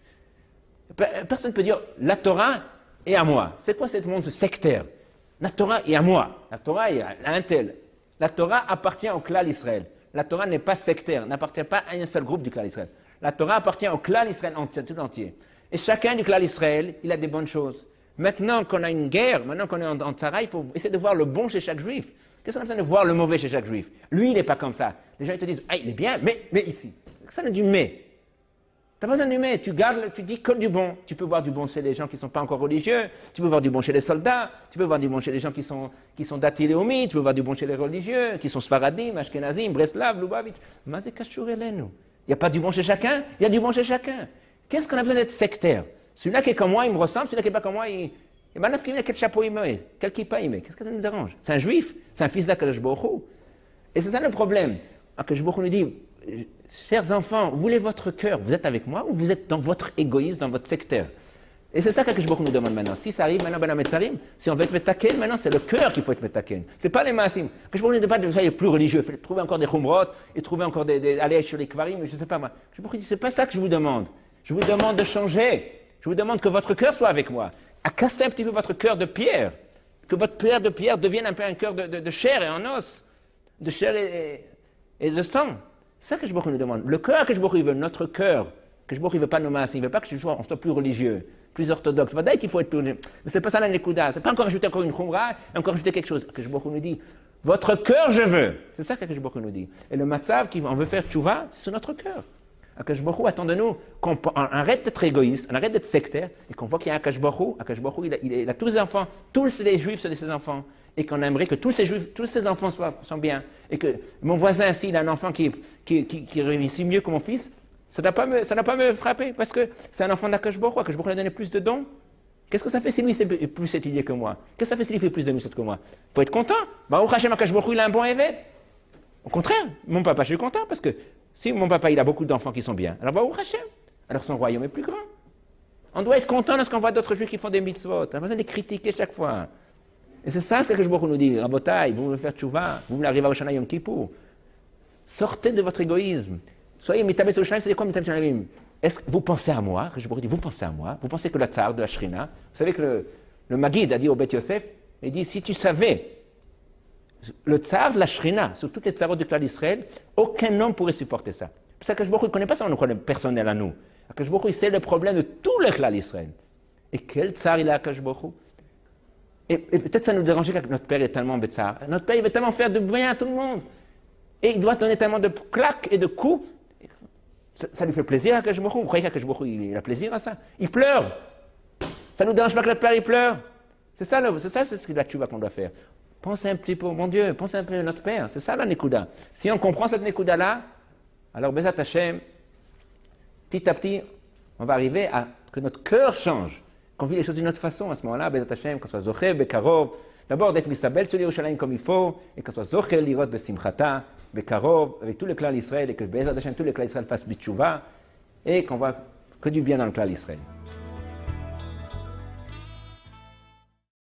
Personne ne peut dire la Torah est à moi. C'est quoi ce monde sectaire? La Torah est à moi. La Torah est à un tel. La Torah appartient au clan Israël. La Torah n'est pas sectaire, n'appartient pas à un seul groupe du clan Israël. La Torah appartient au clan Israël tout entier. Et chacun du clan Israël, il a des bonnes choses. Maintenant qu'on a une guerre, maintenant qu'on est en tzara, il faut essayer de voir le bon chez chaque juif. Qu'est-ce qu'on a besoin de voir le mauvais chez chaque juif? Lui, il n'est pas comme ça. Les gens ils te disent, ah, il est bien, mais ici. Ça n'a du mais. Tu n'as pas besoin du mais, tu dis que du bon. Tu peux voir du bon chez les gens qui ne sont pas encore religieux, tu peux voir du bon chez les soldats, tu peux voir du bon chez les gens qui sont datés léomi, tu peux voir du bon chez les religieux, qui sont sfaradim, ashkenazim, breslav, lubavitch. Mais c'est nous. Il n'y a pas du bon chez chacun, il y a du bon chez chacun. Qu'est-ce qu'on a besoin d'être sectaire? Celui-là qui est comme moi, il me ressemble, celui-là qui n'est pas comme moi, il quel chapeau il met, quel kippa il met. Qu'est-ce que ça nous dérange? C'est un juif, c'est un fils d'Akadosh Baruch Hu. Et c'est ça le problème. Akadosh Baruch Hu nous dit, chers enfants, vous voulez votre cœur, vous êtes avec moi ou vous êtes dans votre égoïsme, dans votre secteur? Et c'est ça qu'Akadosh Baruch Hu nous demande maintenant. Si ça arrive maintenant, Ben Ametzarim, si on veut être metaken, maintenant c'est le cœur qu'il faut être metaken. C'est pas les maasim. Akadosh Baruch Hu ne dit pas de soyez plus religieux, trouver encore des chumrot et trouver encore aller sur les kvarim, je ne sais pas moi. Akadosh Baruch Hu dit, c'est pas ça que je vous demande. Je vous demande de changer. Je vous demande que votre cœur soit avec moi. À casser un petit peu votre cœur de pierre. Que votre cœur de pierre devienne un peu un cœur de chair et en os. De chair et de sang. C'est ça que Baruch Hu nous demande. Le cœur que Baruch Hu veut, notre cœur, que Baruch Hu ne veut pas nos masses, il ne veut pas que on soit plus religieux, plus orthodoxe. Dès qu'il faut être plus... Mais ce n'est pas ça la Nekuda. Ce n'est pas encore ajouter encore une khumra, encore ajouter quelque chose. Que Baruch Hu nous dit, votre cœur je veux. C'est ça que Baruch Hu nous dit. Et le matzav, on veut faire tchouva, c'est sur notre cœur. Akash Baruch Hu attend de nous qu'on arrête d'être égoïste, on arrête d'être sectaire, et qu'on voit qu'il y a Akash Baruch Hu. Akash Baruch Hu, il a tous les enfants, tous les juifs sont ses enfants, et qu'on aimerait que tous ces juifs, tous ces enfants soient bien. Et que mon voisin, s'il a un enfant qui réussit mieux que mon fils, ça ne va pas me frapper, parce que c'est un enfant d'Akash Baruch Hu. Akash Baruch Hu lui a donné plus de dons. Qu'est-ce que ça fait si lui est plus étudié que moi? Qu'est-ce que ça fait s'il fait plus de mitzvot que moi? Il faut être content. Baruch Hashem, Akash Baruch Hu, il a un bon évêque. Au contraire, mon papa, je suis content, parce que si mon papa, il a beaucoup d'enfants qui sont bien, alors Baruch Hashem, alors son royaume est plus grand. On doit être content lorsqu'on voit d'autres juifs qui font des mitzvot. On a besoin de les critiquer chaque fois. Et c'est ça, c'est que Baruch Hu nous dit, Rabotai, vous voulez faire tchouva, vous voulez arriver à Oshana Yom Kippur. Sortez de votre égoïsme. Soyez mitabes Oshana, c'est quoi mitabes Oshana? Est-ce que vous pensez à moi? Que Baruch Hu dit, vous pensez à moi? Vous pensez que la tsar de la Shrina? Vous savez que le Maguid a dit au Beth Yosef, il dit, si tu savais le tsar de la Shrina, sur toutes les tsarot du clan d'Israël, aucun homme pourrait supporter ça. Parce que Baruch Hu ne connaît pas ça, on problème personnel à nous. Akash Baruch Hu, c'est le problème de tout le clan d'Israël. Et quel tsar il a, Akash Baruch Hu? Et peut-être ça nous dérangeait que notre père est tellement tsar. Notre père, il veut tellement faire de bien à tout le monde. Et il doit donner tellement de claques et de coups. Ça lui fait plaisir à Akash Baruch Hu. Vous croyez qu'Akash Baruch Hu, il a plaisir à ça? Il pleure. Ça ne nous dérange pas que notre père, il pleure. C'est ça, c'est ce que la tchouva qu'on doit faire. Pensez un petit peu, mon Dieu, pensez un peu à notre Père. C'est ça la Nekuda. Si on comprend cette Nekuda-là, alors Bezat Hashem, petit à petit, on va arriver à que notre cœur change, qu'on vit les choses d'une autre façon. À ce moment-là, Bezat Hashem, qu'on soit Zocher, Bekarov, d'abord d'être Misabel sur Yerushalayim comme il faut, et qu'on soit Zocher, Lirot, Besimchata, Bekarov, avec tout le clan d'Israël, et que Bezat Hashem, tout le clan d'Israël fasse Bitchouva, et qu'on va que du bien dans le clan d'Israël.